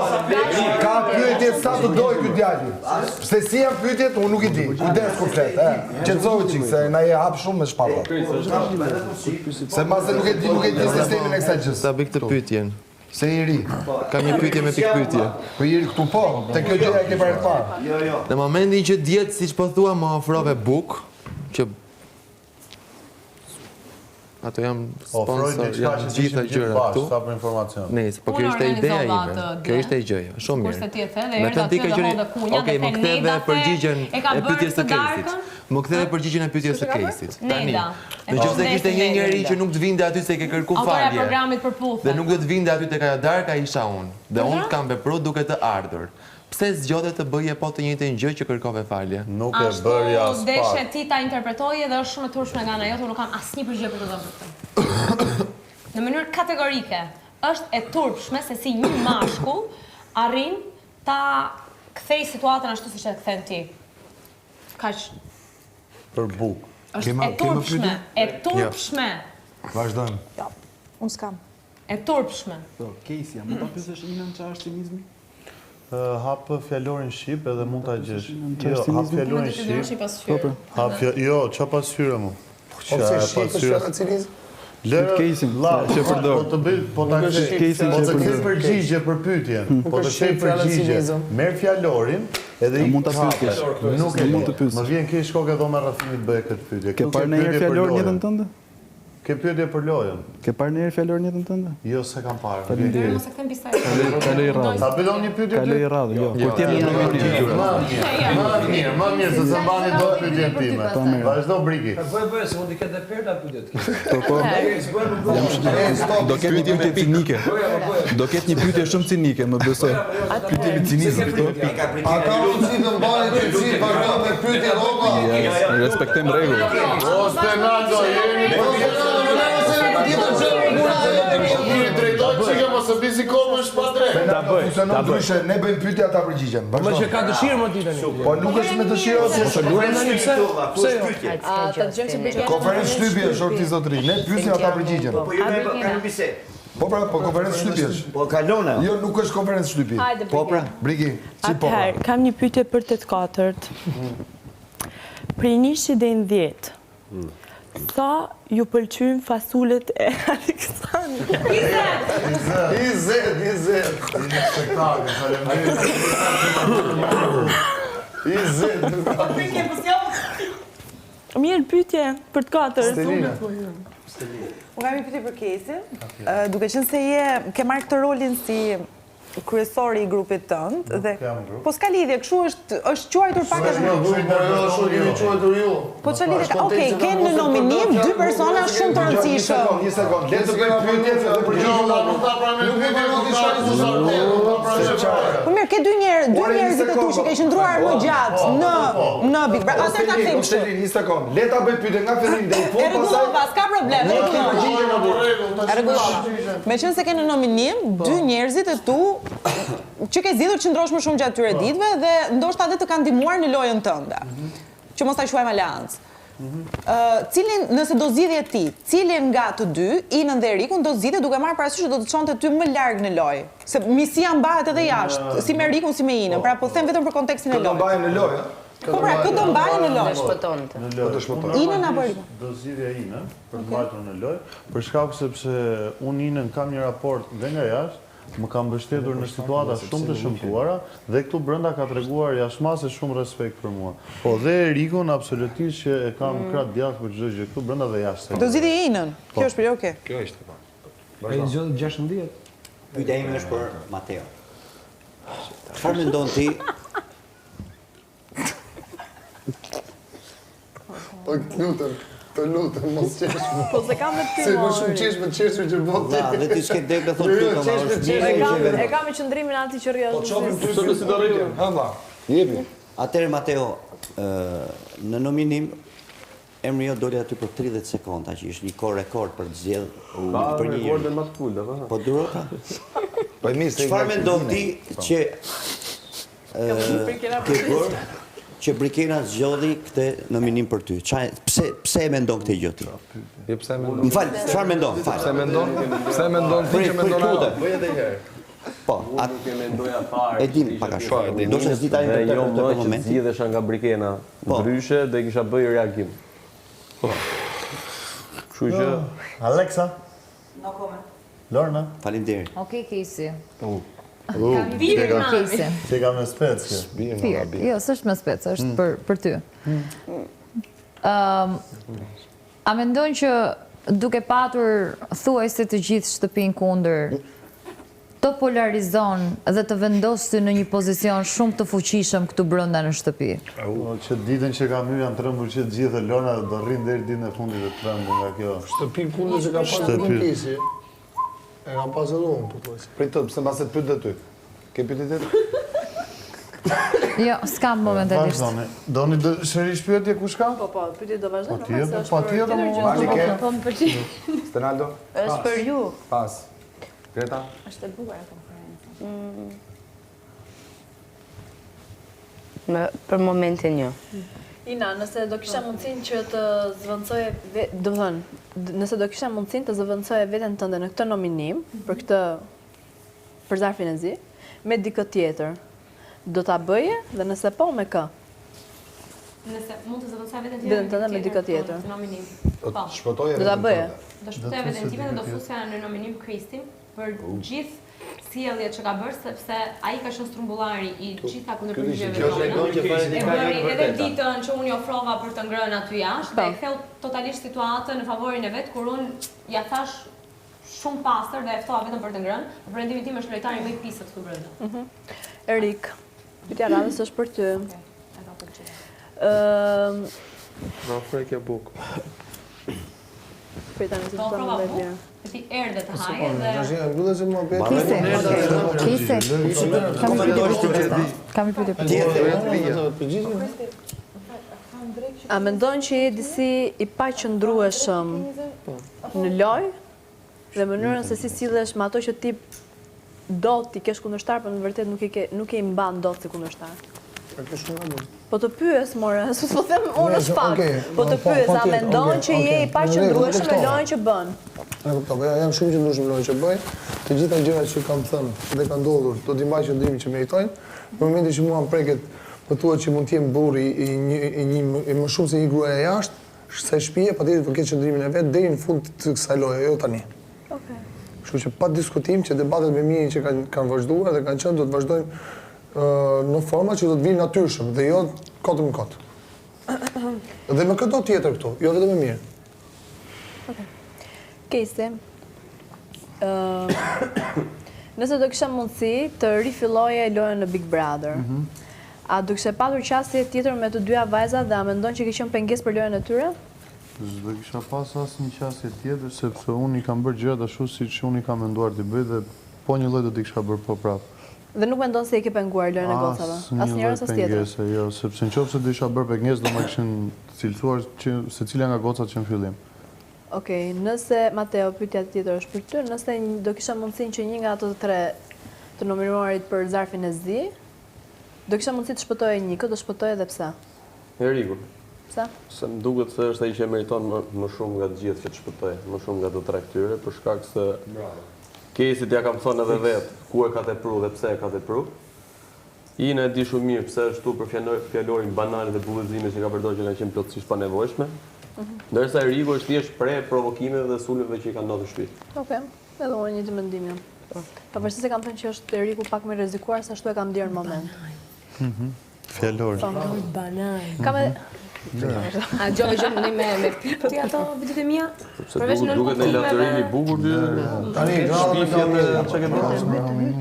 ka pyetje sa të doj ky djalë. Se si janë pyetjet, unë nuk i di. Ides komplet, qetësohu çik se na je hap shumë me shpalla. Se mbase nuk e di sistemin e kësaj gjës. Sa bëj këtë pyetjen? Se i ri. Kam një pyetje me pikë pyetje. Po i ri këtu po, te kjo gjë e ke parë të parë. Jo. Në momentin që diet siç po thua më ofrove bukë, që ato jam sponsor, jam gjitha gjëra këtu. Sa për informacion. Nëse, po kjo ishte ideja ime. Kjo ishte gjëja, shumë mirë. Kurse ti e the dhe erdha ti dhe honda kunja dhe më ktheve përgjigjen e pyetjes së Kejsit. Më ktheve përgjigjen e pyetjes së Kejsit. Tani. Nëse kishte një njerëz që nuk të vinte aty se ke kërku falje. Autoja programit përputhet. Dhe nuk do të vinte aty tek ajo darka isha unë. Dhe unë kam vepruar duke të ardhur. Pse zgjodhe të bëje po të njëjtën gjë që kërkove falje? Nuk e bëri as pak. Deshe ti ta interpretoje dhe është shumë e turpshme nga ana jote, unë nuk kam asnjë përgjigje për të dhënë këtë. Në mënyrë kategorike, është e turpshme se si një mashkull arrin ta kthej situatën ashtu siç e kthen ti. Kaq. Për bukë. Është e turpshme. Vazhdojmë. Jo, unë s'kam. E turpshme. Po, Casey, mund ta pyesësh Inën çfarë është cinizmi? Hap fjalorin shqip edhe mund ta gjesh. Jo, hap fjalorin shqip. Jo, çfarë pasqyre mu? Ose shqip është cinizëm? Casey, që përdor. Po të bëj, po ta kthej përgjigje për pyetjen. Po të kthej përgjigje. Merr fjalorin edhe i mund ta pyesësh. Nuk e mund të pyes. Më vjen keq shkok edhe me rrafimit bëj këtë pyetje. Ke parë ndonjëherë fjalorin në jetën tënde? Ke pyetje për lojën? Ke parë ndonjëherë fjalorin në jetën tënde? Jo, se kam parë. Mos e kthem bisaj. Kaloj radhë. Ta bëllon një pyetje? Kaloj radhë, jo. Kur ti jemi në Më mirë, se të mbani do pyetjen time. Vazhdo Briki. Bëj, se mund të ketë perda pyetjet. Do ketë një pyetje cinike. Do ketë një pyetje shumë cinike, më besoj. Pyetje me cinizëm këtu. Ata si të mbani të cilë vazhdo me pyetje rroba. Respektojmë rregullat. O Stenaldo, Ta bëj. Ne bëjmë pyetje ata përgjigjen. Më që ka dëshirë më ti tani. Po nuk është me dëshirë ose pse jo? Ta dëgjojmë se bëj. Konferencë shtypje shorti zotëri. Ne pyesim ata përgjigjen. Po ju kemi bisedë. Po pra, po konferencë shtypjesh. Po kalona. Jo, nuk është konferencë shtypje. Po pra, Brigi, si po pra? Atëherë, kam një pyetje për 8-4. Prej 1 deri në 10. Sa ju pëlqyjnë fasulet e Aleksandrit? 20. Spektakël, faleminderit. 20. Mirë pyetje për të 4. Stelina. Unë kam një pyetje për Kesin, duke qenë se ke marrë këtë rolin si kryesori i grupit tënd dhe po s'ka lidhje, kështu është quajtur pak edhe po çfarë lidhje ka? Okej, kanë në nominim 2 persona shumë të rëndësishëm. Një sekond, le të bëjmë pyetje dhe përgjigjem nuk ta pranoj. Nuk e bëjmë diçka Po mirë, ke dy njerëz të tu që ke qëndruar më gjatë në Big Brother. Atë ta them kështu. Një sekond, le ta bëj pyetje nga fillimi deri në fund, pastaj s'ka problem. Meqense ke në nominim 2 njerëzit e tu që ke zgjedhur që ndrosh më shumë gjatë tyre ditëve dhe ndoshta edhe të kanë ndihmuar në lojën tënde. Që mos ta quajmë aleancë. Nëse do zgjidhje ti, cilin nga të dy, Inën dhe Erikun, do zgjidhje duke marrë parasysh që do të çonte ty më larg në lojë. Se misia mbahet edhe jashtë, si me Erikun, si me Inën. Pra po them vetëm për kontekstin e lojës. Do mbahen në lojë, Po pra, këtë do mbahen në lojë. Në Inën apo Erikun? Do zgjidhja Inën për të mbajtur në lojë, për shkak sepse unë Inën kam një raport dhe nga jashtë, më kam mbështetur në situata shumë të shëmtuara dhe këtu brenda ka treguar jashtëmase shumë respekt për mua. Po dhe Erikun absolutisht që e kam krah djathtë për çdo gjë këtu brenda dhe jashtë. Do zgjidhje Inën. Kjo është për okay. Kjo ishte po. Ai zgjodh 16. Pyetja ime është për Mateo. Çfarë mendon ti? Të lutem, mos qesh. Po se kam me ty. Se më shumë qesh me qeshur që bot ti. Dhe ti s'ke dek me thotë ty, E kam me qëndrimin anti që rrjo. Po çopim ty si do rritim. Hamba. Jepi. Atëherë Mateo, në nominim emri jo doli aty për 30 sekonda, që ishte një kohë rekord për të zgjedhur për një rekordin më të full, apo? Po durota. Po mirë, çfarë mendon ti që ke bërë që Brikena zgjodhi këtë nominim për ty? Pse e mendon këtë gjë ti? Jo pse e mendon. M'fal, çfarë mendon? Pse mendon? Pse mendon ti që mendon ajo? Bëj edhe një herë. Po, nuk e mendoja fare. E dim pak a shumë. Do të s'di tani në këtë moment. Zgjidhesha nga Brikena. Ndryshe do kisha bëj reagim. Po. Kështu që Alexa. No comment. Lorna. Faleminderit. Okej, Kesi. Se ka me specë. Jo, s'është me specë, është për ty. A mendon që duke patur thuajse të gjithë shtëpinë kundër, të polarizon dhe të vendos ty në një pozicion shumë të fuqishëm këtu brenda në shtëpi? Që ditën që kam hyrë janë trembur që të gjithë Lorna do rrin deri ditën e fundit të trembur nga kjo. Shtëpi kundër që ka pasur Kesi. E kam pasur unë, po thuaj. Pritë, pse mbase të pyet ty. Ke pyetje tjetër? Jo, s'kam momentalisht. Doni shërish pyetje kush ka? Po, pyetje do vazhdoj. Po tjetër Po më pëlqen. Stenaldo? Është për ju. Pas. Greta? Është e bukur konferenca. Për momentin jo. Ina, nëse do kisha mundësin që të zëvendësoje, do të thënë, nëse do kisha mundësin të zëvendësoje veten tënde në këtë nominim, për zarfin e zi, me dikë tjetër, do ta bëje dhe nëse po me kë? Nëse mund të zëvendësoj veten Veten tënde me dikë tjetër. Në nominim. Po, shpëtoje do ta bëje. Do shpëtoje veten time dhe do fusja në nominim Kristin për gjithë sjelljet që ka bërë, sepse ai ka qenë strumbullari i gjitha kundërpërgjigjeve tona. Edhe ditën që unë i ofrova për të ngrënë aty jashtë, dhe e ktheu totalisht situatën në favorin e vet, kur unë ja thash shumë pastër dhe e ftova vetëm për të ngrënë, por rendimi tim është lojtari më i pisët këtu brenda. Erik, pyetja radhës është për ty. Na frekja buk. Pyetja nëse do të më bëj. Ti erdhe të haje dhe... Kam i pyetje. A mendon që je disi i paqëndrueshëm në lojë dhe mënyrën se si sillesh me ato që ti do t'i kesh kundërshtar, por në vërtet nuk e i mban dot si kundërshtar? Po të pyes, more, po them unë është fakt. Po të pyes, a mendon që je i paqëndrueshëm në lojën që bën? E kuptoj, jam shumë qëndrueshëm në lojën që bëj. Të gjitha gjërat që kam thënë dhe kanë ndodhur, do t'i mbaj qëndrimin që meritojnë. Në momentin që mua më preket, po thuhet që mund të jem burri i më shumë se një gruaja jashtë, se shtëpia patjetër do të ketë qëndrimin e vet deri në fund të kësaj loje, jo tani. Okej. Kështu që pa diskutim që debatet me mirin që kanë vazhduar dhe kanë qenë do të vazhdojnë në forma që do të vinë natyrshëm dhe jo kot në kot. Dhe me këto tjetër këtu, jo vetëm me mirë. Okej. Kesi, nëse do kisha mundësi të rifilloje lojën në Big Brother, a do kishe patur qasje tjetër me të dyja vajzat dhe a mendon që ke qenë pengesë për lojën e tyre? S'do kisha pas asnjë qasje tjetër, sepse unë i kam bërë gjërat ashtu siç unë i kam menduar t'i bëj dhe po një lloj do t'i kisha bërë po prapë. Dhe nuk mendon se i ke penguar lojën e gocave? Asnjëherë as tjetër? Jo, sepse nëse do isha bërë pengesë do më kishin cilësuar secila nga gocat që në fillim. Okej, nëse Mateo, pyetja tjetër është për ty, nëse do kisha mundësinë që një nga ato të tre të nominuarit për zarfin e zi, do kisha mundësi të shpëtoje një, këtë do shpëtoje dhe pse? Erikun. Pse? Se më duket se është ai që meriton më shumë nga të gjithë që të shpëtoj, më shumë nga të tre këtyre, për shkak se Kesit ja kam thonë edhe vetë ku e ka tepru dhe pse e ka tepru. Ina e di shumë mirë pse është tu për fjalorin banal dhe bullëzime që ka përdorur që kanë qenë plotësisht pa nevojshme. Ndërsa Eriku është thjesht pre provokimeve dhe sulmeve që i kanë ndodhur në shtëpi. Okej, edhe unë një të mendim jam. Pavarësisht se kam thënë që është Eriku pak më rrezikuar se ashtu e kam ndier në moment. Fjallor. Kam edhe A gjë ne me pyetje ato vitet e mia? Përveç në duket në latërim i bukur dy. Tani, shpifja me çka ke bërë?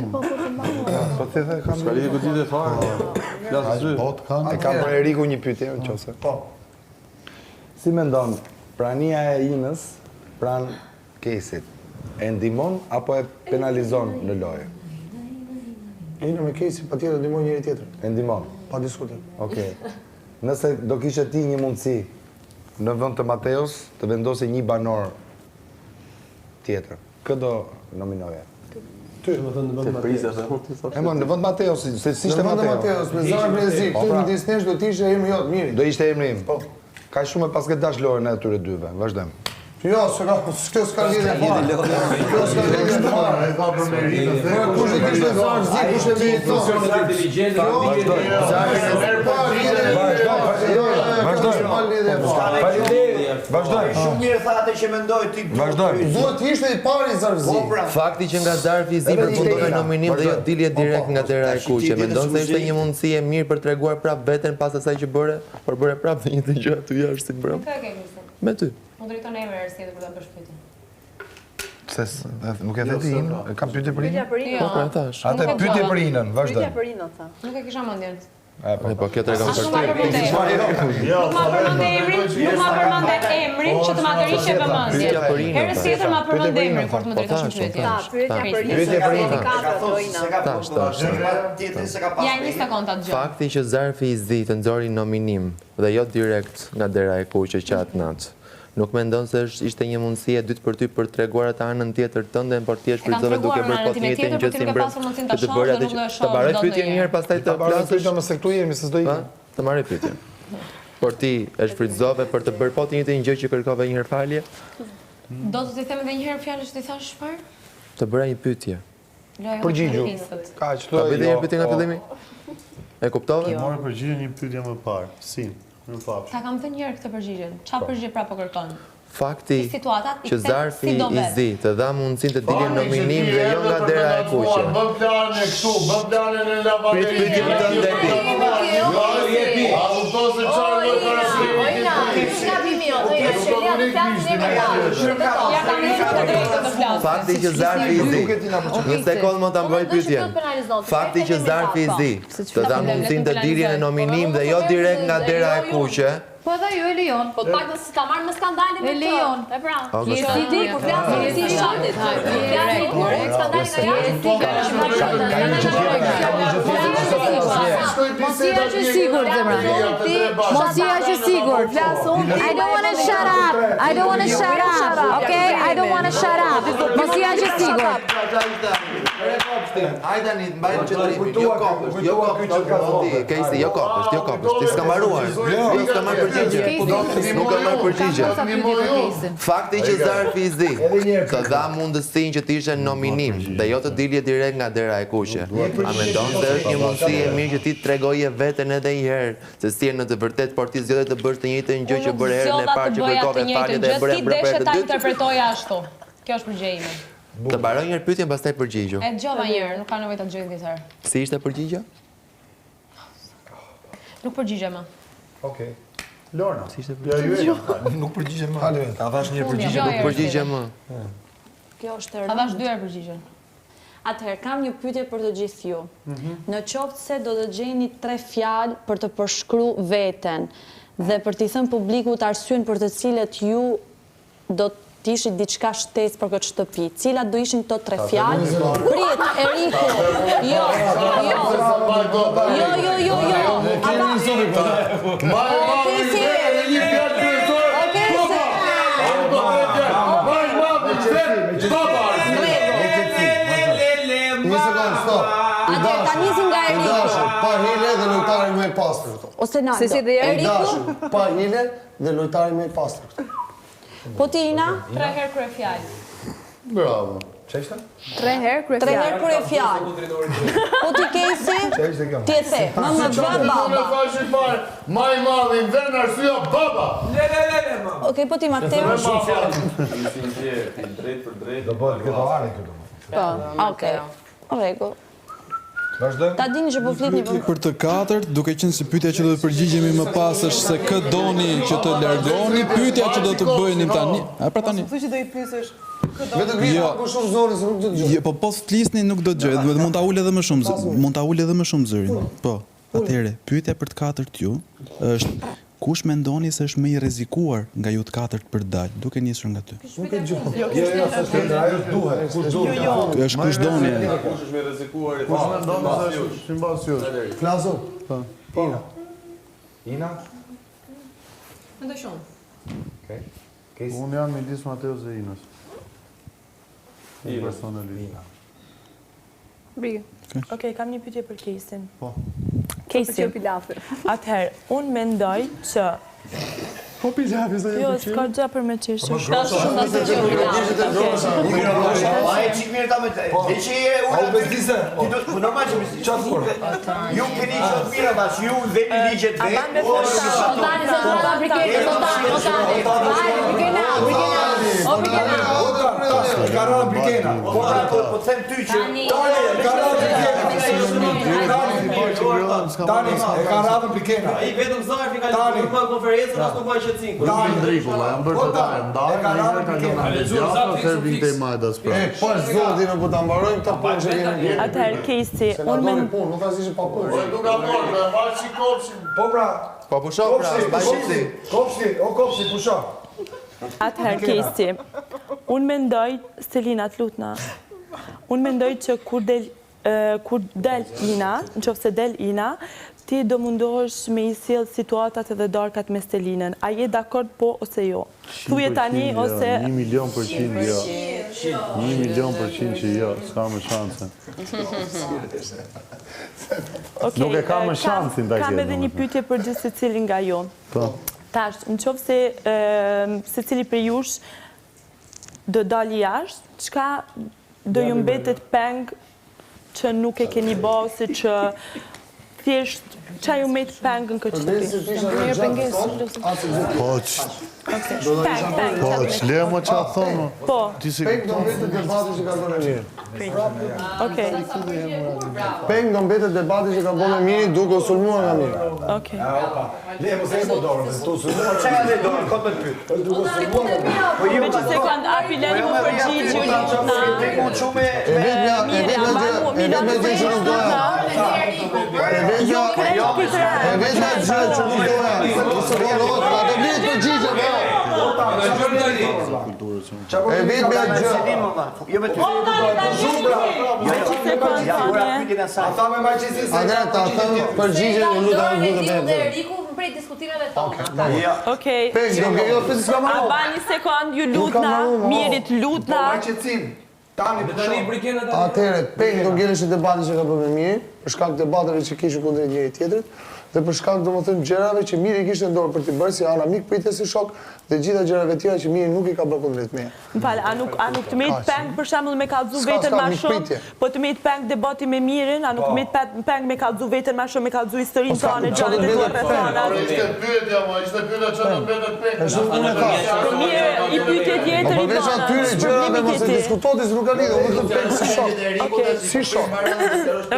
Po ti the kam. Ska lidhje godit e fare. Flas zy. E kam për Eriku një pyetje nëse. Po. Si mendon prania e Inës pran Kesit e ndihmon apo e penalizon në lojë? Ina me Kesin patjetër ndihmon njëri tjetrin. E ndihmon. Pa diskutim. Okej. Nëse do kishe ti një mundësi në vend të Mateos të vendosë një banor tjetër, kë do nominoje? Ty. Të prisë se mund të thosh. E mon, në vend Mateos, se si ishte Mateos. Në vend Mateos. Mateos, me Zar Brezi, këtu në disnesh do të ishte emri jot, Miri. Do ishte emri im. Po. Ka shumë pas këtë dash lorën e atyre dyve. Vazhdojmë. Jo, s'ka lidhje fare. Kjo s'ka lidhje fare. Ai ka për meritë. Kush e kishte Zar Zi, kush e vjen thonë. Vazhdoj. Shumë mirë tha atë që mendoj ti. Vazhdoj. Duhet të ishte i pari Zarzi. Fakti që nga Zarfi Zi përfundoi nominim dhe jo dilje direkt nga dera e kuqe. Mendon se ishte një mundësi e mirë për treguar prap veten pas asaj që bëre, por bëre prap një të gjë aty jashtë si brëm. Ka kemi se. Me ty. Unë drejton emër arsye për ta bërë shpytje. Nuk e the ti Inën, e kam pyetje për Inën. Po pra thash. Atë pyetje për Inën, vazhdoj. Pyetja për Inën tha. Nuk e kisha mendjen. Po kjo tregon për ty. Nuk ma përmende emrin që të ma të rishë e vëmendje. Herës tjetër ma përmende emrin kur të më drejtosh në pyetje. Pyetja për Inën. Ja, një sekond atë gjë. Fakti që Zarfi i Zi të nxori nominim dhe jo direkt nga dera e kuqe që atë natë. Nuk mendon se ishte një mundësi e dytë për ty për treguar atë anën tjetër tënde, por ti je shfrytëzove duke bërë po të njëjtin gjë si brëm. Të bëre atë që të mbaroj pyetjen një herë pastaj të flasësh. Mos se këtu jemi se s'do ikim. Të marrë pyetjen. Por ti e shfrytëzove për të bërë po të njëjtin gjë që kërkove një herë falje? Do të të them edhe një herë fjalën që ti thash çfarë? Të bëra një pyetje. Përgjigju. Kaq, të bëj një pyetje nga fillimi? E kuptove? Morë përgjigje një pyetje më parë. Si? Ta kam thënë një herë këtë përgjigjen. Çfarë përgjigje prapo kërkon? Fakti që Zarfi i Zi të dha mundësinë të dilje nominim dhe jo nga dera e kuqe. Bëm planin e këtu, bëm planin e lavaderit. Pyetjen tënde ti. Jo, jepi. A u thosë çfarë do të bëj? Ojna, çka bimi jo, do të shëllia të Fakti që Zarfi i Zi, një sekond më ta bëj pyetjen. Fakti që Zarfi i Zi të dha mundësinë të dilje në nominim dhe jo direkt nga dera e kuqe. Po edhe ju e lejon. Po të pak nësë ka marrë në skandalin e lejon. E pra. Je sigur kur flasë në si shatit. Flasë kur skandalin e Mos je që sigur, zemra. Mos je që sigur. I don't want to shut up. I don't want to shut up. Okay? I don't want to shut up. Mos je që sigur. Hajde tani, mbajmë qëndrimin. Jo kopësht, jo kopësht. Kejsi, jo kopësht. Ti s'ka mbaruar. Jo s'ka marrë përgjigje. Nuk ka marrë përgjigje. Fakti që Zarfi i Zi të dha mundësinë që të ishte nominim dhe jo të dilje direkt nga dera e kuqe. A mendon se është një mundësi e mirë që ti tregoje veten edhe një herë se si në të vërtetë, por ti zgjodhe të bësh të njëjtën gjë që bëre herën e parë që kërkove falje dhe e bëre për herë të ta dytë? interpretoja ashtu. Kjo është përgjigje ime. Të mbaroj një herë pyetjen pastaj përgjigju. E dëgjova një herë, nuk ka nevojë ta dëgjoj tjetër. Si ishte përgjigja? Nuk përgjigje më. Okej. Lorna, si ishte përgjigje? Nuk përgjigje më. Ta thash një përgjigje. Nuk përgjigje më. Kjo është Ta thash dy herë përgjigjen. Atëherë, kam një pyetje për të gjithë ju. Në qoftë se do të gjeni 3 fjalë për të përshkru veten dhe për t'i thënë publikut arsyen për të cilët ju do të ishit diçka shtesë për këtë shtëpi. Cilat do ishin këto 3 fjalë? Prit, Eriku. Jo. Një sekundë, stop. Ta nisim nga Eriku. Pa hile dhe lojtari më më i pastër këto. Ose Naldo. Si dhe Eriku? Pa hile dhe lojtari më i pastër këto. Po ti Ina? 3 herë krye fjalë. Bravo. Ç'është? 3 herë krye 3 herë krye fjalë. Po ti Kesi? Ti e the, më baba. Ma i madhe i vjen arsyeja baba. Le, mama. Okej, po ti Mateo? Drejt për drejt. Do bëhet këtoare këtu. Po, okej. Rregull. Vazhdojmë. Ta dini që po flitni Për të katërt, duke qenë se pyetja që do të përgjigjemi më pas është se kë doni që të largoni, pyetja që do të bëheni tani. A pra tani? Thuaj që do i pyesësh. Vetëm vi pak shumë zërin se nuk do të dëgjoj. Jo, po pos flisni nuk do të gjej, duhet mund ta ul edhe më shumë, mund ta ul edhe më shumë zërin. Po. Atëherë, pyetja për të katërt ju është kush mendoni se është më i rrezikuar nga ju të katërt për dal, duke nisur nga ty? Nuk e dëgjoj. Jo, s'është, ajo duhet. Kush duhet? Është kush doni. Kush është më rrezikuar i Kush mendon se është simbas jush? Flaso. Po. Ina. Ina? Mendoj shumë. Unë jam midis Mateos dhe Inës. Personalisht. Brige. Okej, kam një pyetje për Kesin. Po. Kesi. Atëherë, unë mendoj që Po pijavi se jo, s'ka gjë për me qeshur. Ka shumë të gjë. Ai çik mirë ta me te. Diçi u bezdise. Ti do të normal që më çfarë for. Ju keni çfarë mirë bash, ju veni ligjet vetë. Tani se do ta briketa, Karana brikena. Po them ty që Tani, e ka radhën brikena. ai vetëm zarfi ka lënë pa konferencën, as nuk vaje çetsin. Tani Ndriku, jam bërë të darë, ndarë, serving Majdas pra. Po zoti nuk po ta mbarojmë këtë punë që kemi. Atëherë Kesi, unë mendoj Nuk ka si pa punë. Nuk ka punë, vaje si kopshin. Po pra. Po pusho pra, bashkësi. Kopsi, pusho. Atëherë Kesi, unë mendoj, Selina të lutna, unë mendoj që kur del Ina, në qoftë se del Ina, ti do mundohesh me i sjell situatat edhe darkat me Selinën. A je dakord po ose jo? Thuje tani ose 1.000.000% jo. 1.000.000% që jo, s'ka më shanse. Nuk e ka më shansin ta Kam ketë. edhe një pyetje për gjithë secilin nga ju. Po. Tash, në qoftë se secili për jush do dali jashtë, çka do ju mbetet peng që nuk e keni bë ose që thjesht ç'a ju mbet peng në këtë shtëpi? Mirë pengesë. Po, ç'le më ç'a thonë? Po. Ti si Peng do mbetet debati që ka bënë mirë. Okej. Peng do mbetet debati që ka bënë mirë duke u sulmuar nga mirë. Okej. Le mos e po dorën, tu sulmuar. Çfarë le dorë, kot me pyet. Duke u sulmuar. Po ju me që sekund api leni mu përgjigj, ju lutna. Okej. A bani sekund, ju lutna, mirit lutna. Atëherë, Peng do ngelesh në debatin që ka bërë me mirë, për shkak të debateve që kishin kundrejt njëri tjetrit, dhe për shkak domethënë gjërave që Miri kishte në dorë për t'i bërë si ana mik pritet si shok dhe gjitha gjërave tjera që Miri nuk i ka bërë kundrejt me. M'fal, a nuk të met peng për shembull me kallzu veten më shumë, po të met peng debati me Mirin, a nuk met peng me kallzu veten më shumë, me kallzu historinë tonë gjatë të rrethana. Ishte pyetja, ma, ishte pyetja çfarë do mbetet peng. Po mirë, i pyetje tjetër i veç atyre gjërave mos e diskutoni, nuk ka lidhje, unë të Peng si shok. Si shok.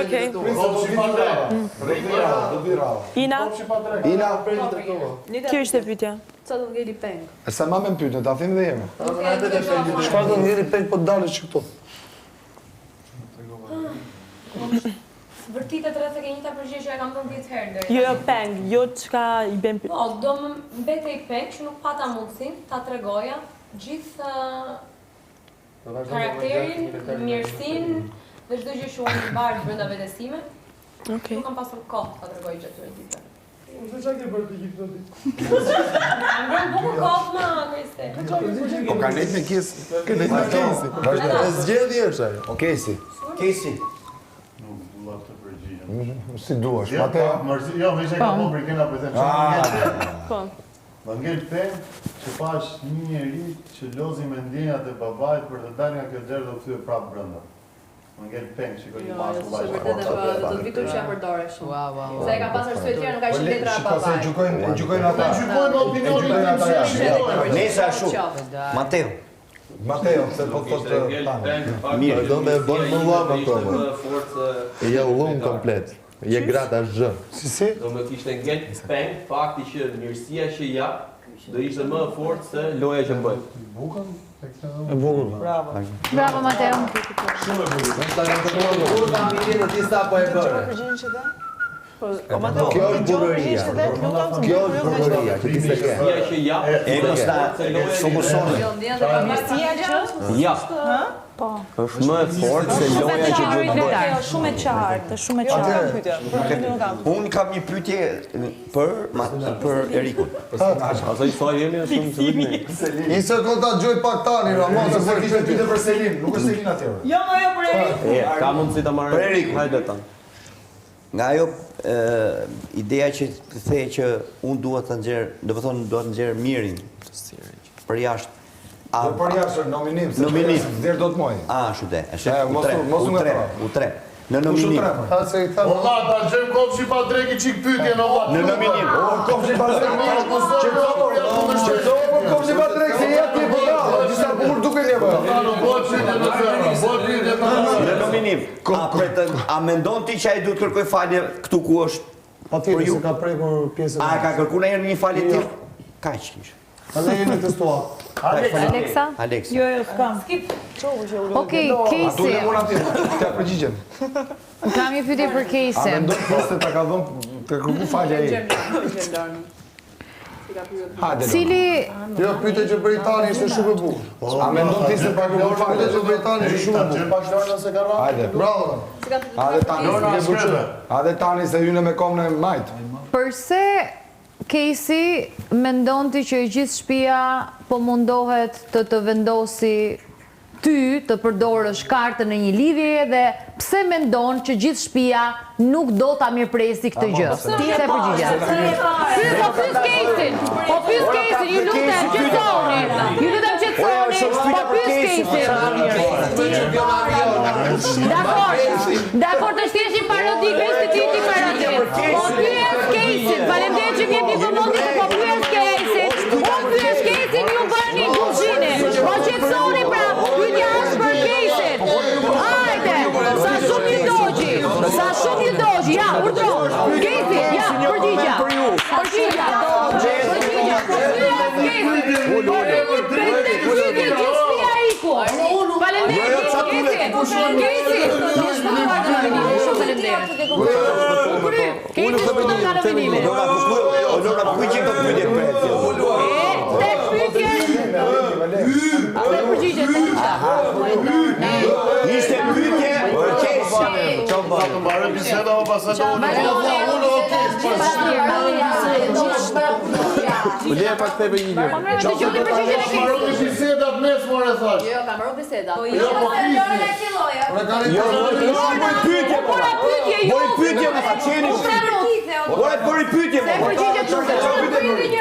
Okej. Ina? Kjo ishte pyetja. Sa do ngeli peng? E sa ma me më pyetën, ta thim dhe jemi. Çfarë do ngeli Peng po dalësh që këtu? Vërtitet rreth e ke njëta përgjigje që e kam thënë 10 herë deri. Jo peng, jo çka i bën. Po, do më mbetej peng që nuk pata mundësin ta tregoja gjithë karakterin, mirësinë dhe çdo gjë që unë i mbar brenda vetes time. Okej. Nuk kam pasur kohë ta tregoj gjatë këtyre ditëve. Unë çka ke bërë të gjithë këto ditë? Më bukur kohë më, Kriste. Po ka lejt me Kesi. Ka lejt me Kesi. E zgjedhje është ajo. O Kesi. Kesi. Nuk vëlla të përgjigjem. Si duash, Mateo? Jo, me që ka po Brikena për them. Më ngel peng që pash një njeri që lozi me ndjenjat e babait për të dalë nga kjo gjerë dhe u kthye prapë brenda. Më ngel peng që ko një masë u bajsh. Do të vitur që ja përdore shumë. Se e ka pasur arsye tjera, nuk ka qenë letra e babait. Se gjykojnë ata. Gjykojnë opinionin e tyre. Nese ashtu. Mateo. Mateo, se po thotë mirë, do me bën më lama tomë. Je ullum komplet. Je grata zhë. Si? Do me kishte ngel peng, fakti që mirësia që jap do ishte më e fortë se loja që bëj. Bukën? E bukur. Bravo. Bravo, Mateo. Shumë e bukur. Kur kam mirë dhe ti sa po e bërë. Kjo është bukuria. Kjo është bukuria që ti se ke. Mirësia që jap, Mirësia që? ja. Është më e fortë se loja që duhet të bëj. Shumë e qartë, shumë e qartë. Unë kam një pyetje për Erikun. Asaj sa jemi shumë të vëmë. Një sekondë gjoj pak tani, Ramon, se se kishte pyetje për Selin, nuk është Selin atje. Jo, për Erik. Ka mundësi ta marrë. Për Erikun. Hajde tan. Nga ajo ideja që të the që unë duhet të nxjerr, do të thonë duhet të nxjerr mirin për jashtë. Do për jashtë nominim, se deri do të moj. Ashtu dhe. Mos u ngre. U tre. Në nominim. Ha se i thamë. Valla, ta gjëm kopshi pa dreki qik pytje në valla. Në nominim. Kopshi pa dreki. Kopshi pa dreki, se jetë një bëra. Disa bukur duke një bëra. Në nominim. A mendon ti që ai duhet kërkoj falje këtu ku është? Patjetër se ka prekur pjesën. A ka kërkuar ndonjëherë një falje tjetër? Kaq kish. Ale jemi testuar. Alexa? Alexa. Jo, s'kam. Okej, Casey. Ka përgjigjen. Kam një pyetje për A Casey. mendon se ta ka dhënë të kërku falje ai? Cili Jo, pyetje që Britani ishte shumë e bukur. A mendon ti se pa kërku falje? Pyetje që Britani ishte shumë e bukur. Pa shlorë nëse ka rrë. Hajde. Bravo. Hajde tani se hynë me komën e majt. përse Casey mendon ti që gjithë shtëpia po mundohet të vendosi ty të përdorësh kartën në një lidhje dhe pse mendon që gjithë shtëpia nuk do ta mirëpresi këtë gjë? Se përgjigja. Po pyes Casey. Po pyes Casey, ju lutem qetësoni. Ju lutem qetësoni. Po pyes Casey. Dakor, të shtihesh një parodi, instituti parodi. Po pyes Casey. Faleminderit që vjen një vëmendje, po pyes Casey. Po pyes Casey, ju bëni kuzhinë. Po qetësoni pra. Pyetja është për Casey. Hajde, sa shumë ju dogji. Sa shumë ju dogji. Ja, urdhro. Casey, ja, përgjigja. Përgjigja. Faleminderit. Ishte pyetje për Casey. Çfarë të mbaroj biseda apo pastaj do unë Ulje pak te për një gjë. mbaroj bisedat mes more thash. Jo, ka marrë biseda. Jo, po pyetje po. Bëri pyetje më faqeni. Ora bëri pyetje më.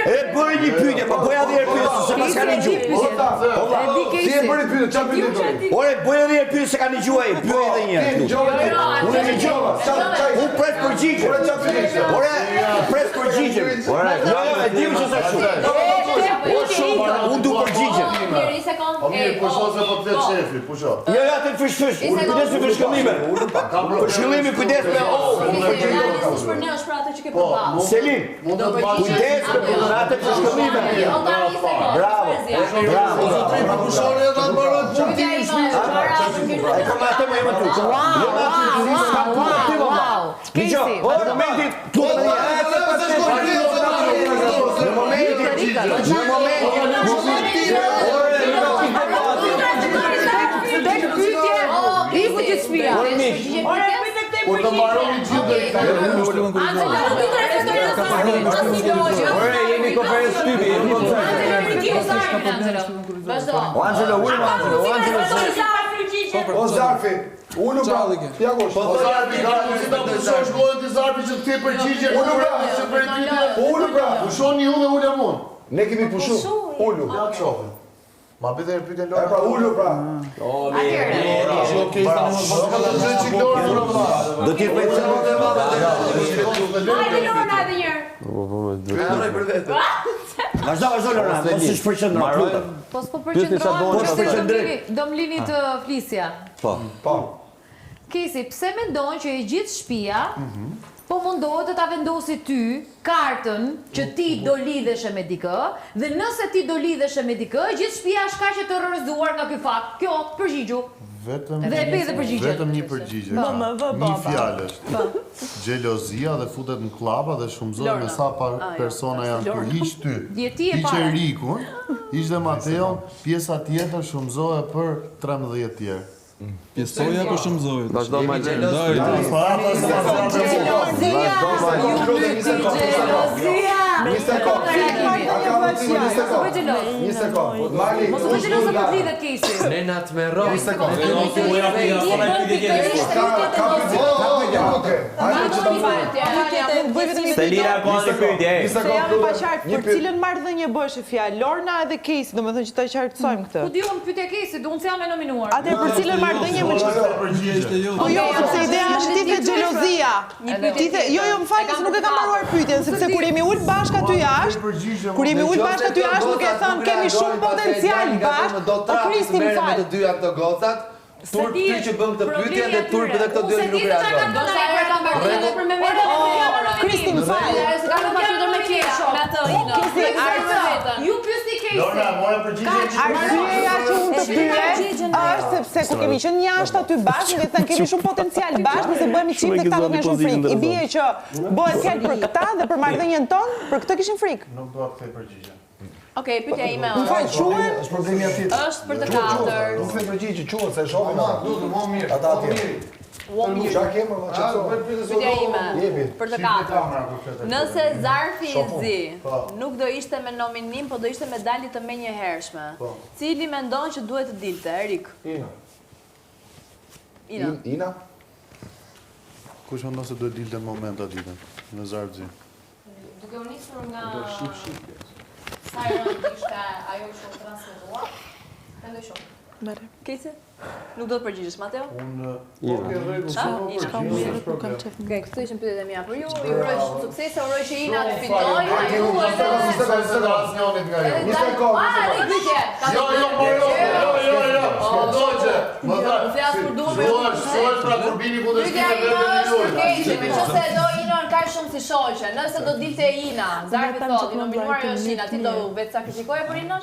E bëri një pyetje, po bëja edhe herë pyetje se pas kanë gjuhë. Si e bëri pyetje, çfarë pyetje? Ora bëja edhe herë pyetje se kanë gjuhë, pyej edhe një herë. Unë e dëgjova. Unë pres përgjigje. Ora pres përgjigje. Ora jo, e di që sa shumë. Unë du përgjigje. Po mirë, pusho se po të shefi, pusho. Jo, ja të fysh. Unë kujdes me shkëllime. Për shkëllime kujdes me Selim, kujdes me atë për shkëllime. Bravo. Pushoni edhe të mbaroj puntin në shtëpi. E kam atë më jemi tu. Wow. Dgjoj, në momentin Por të mbaroni gjithë dhe i ka Jemi konferencë shtypi, jemi konferencë. Angelo, mirë. O Zarfi, ullu pra, Jakosh. O Zarfi, si ta pushosh gojën të Zarfi që të ti përgjigje. Ullu pra. Pushoni ju dhe ullë mund. Ne kemi pushu, ullu. Ja të shofim. Ma bide e pyte lorë. E pra, ullu pra. Do t'jetë me të shumë dhe madhe. Hajde Lorna edhe njërë. Vazhdo Lorna, mos është përqendro. Po s'po përqendrohen, do m'lini të flisja. Po. Kesi, pse mendon që e gjithë shtëpia po mundohet të ta vendosi ty kartën që ti do lidheshe me dikë, dhe nëse ti do lidheshe me dikë, gjithë shtëpia është kaq e terrorizuar nga ky fakt. Kjo, përgjigju. Vetëm një përgjigje. Një fjalë është. Xhelozia dhe futet në klaba dhe shumëzohet me sa persona janë kur hiq ty. Hiq Erikun, hiq dhe Mateon, pjesa tjetër shumëzohet për 13 tjerë. Pjesoja për shumëzohet. Vazhdo ma gjenë. Një sekund. Mos më gjelosa për të lidhet Kesi. Nena të me rrë. Një sekund. Selina ka një pyetje. Se jam pa qartë për cilën marrëdhënie bësh fjalë, Lorna edhe Kesi, domethënë që ta qartësojmë këtë. Po di unë pyetje Kesi, do unë se jam e nominuar. Atë për cilën marrëdhënie më Po jo, sepse ideja është ti the xhelozia. Jo, më falni se nuk e kam mbaruar pyetjen, sepse kur jemi ul bashkë aty jashtë, nuk e thënë kemi shumë potencial bashkë. O Kristi më fal. Të dyja këto gocat, turp ty që bën këtë pyetje dhe turp edhe këto dy nuk reagon. Do sa e kam bërë për me vetë. Kristi më fal. Se kam pasur me Kesho, me atë Ina. Ju pyesni Kesi. Lorna, mora përgjigje. Arsyeja që unë të pyet është sepse kur kemi qenë jashtë aty bashkë, ne thënë kemi shumë potencial bashkë, nëse bëhemi çift dhe këta nuk kanë shumë frikë. I bie që bëhet fjalë për këta dhe për marrëdhënien tonë, për këtë kishin frikë. Nuk do të kthej përgjigje. Okej, pyetja ime Më fal, quhen? Është problemi aty. Është për të katër. Nuk me përgjigje, quhen se shohim. Më mirë. Ata atje. Çfarë kemë më çfarë? Pyetja ime për të katër. Nëse Zarfi i Zi nuk do ishte me nominim, po do ishte me dalje të menjëhershme. Cili mendon që duhet të dilte, Erik? Ina? Kush mendon se duhet dilte në moment aty në Zarfi? Duke u nisur nga Sajron ishte ajo që u transmetuar, mendoj shumë. Kesi? Nuk do të përgjigjesh, Mateo? Okej, këto ishin pyetjet e mia për ju. Ju uroj sukses, uroj që Ina të fitojë. Nëse do dilte Ina, Zarfi thotë, i nominuar është Ina, ti do vetë sakrifikoje për Inën?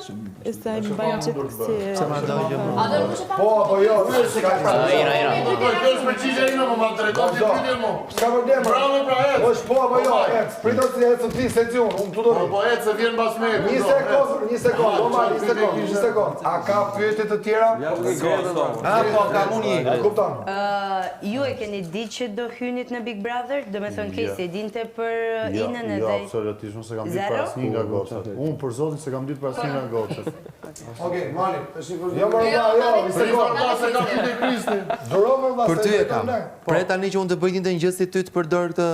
Sa i mbajnë që A do nuk që pa? Po jo, Kjo është përgjigje Ina, më drejton ti pyetje më. S'ka problem. Bravo pra ec. Po po apo jo, ec. Pritet si ec ti seksion, unë këtu do. Po ec se vjen mbas me. Një sekond, një sekond. A ka pyetje të tjera? Po kam unë një. Kupton. Ju e keni ditë që do hynit në Big Brother? Do me thënë Kesi, dinte për Inën edhe... Jo, absolutisht, unë se kam ditë për asnjë nga gocat. Unë për zotin se kam ditë për asnjë nga gocat. Okej, Mali, jo, një sekond. Për ty e kam. Pre tani që unë të bëjtin të njësë ty të përdor këtë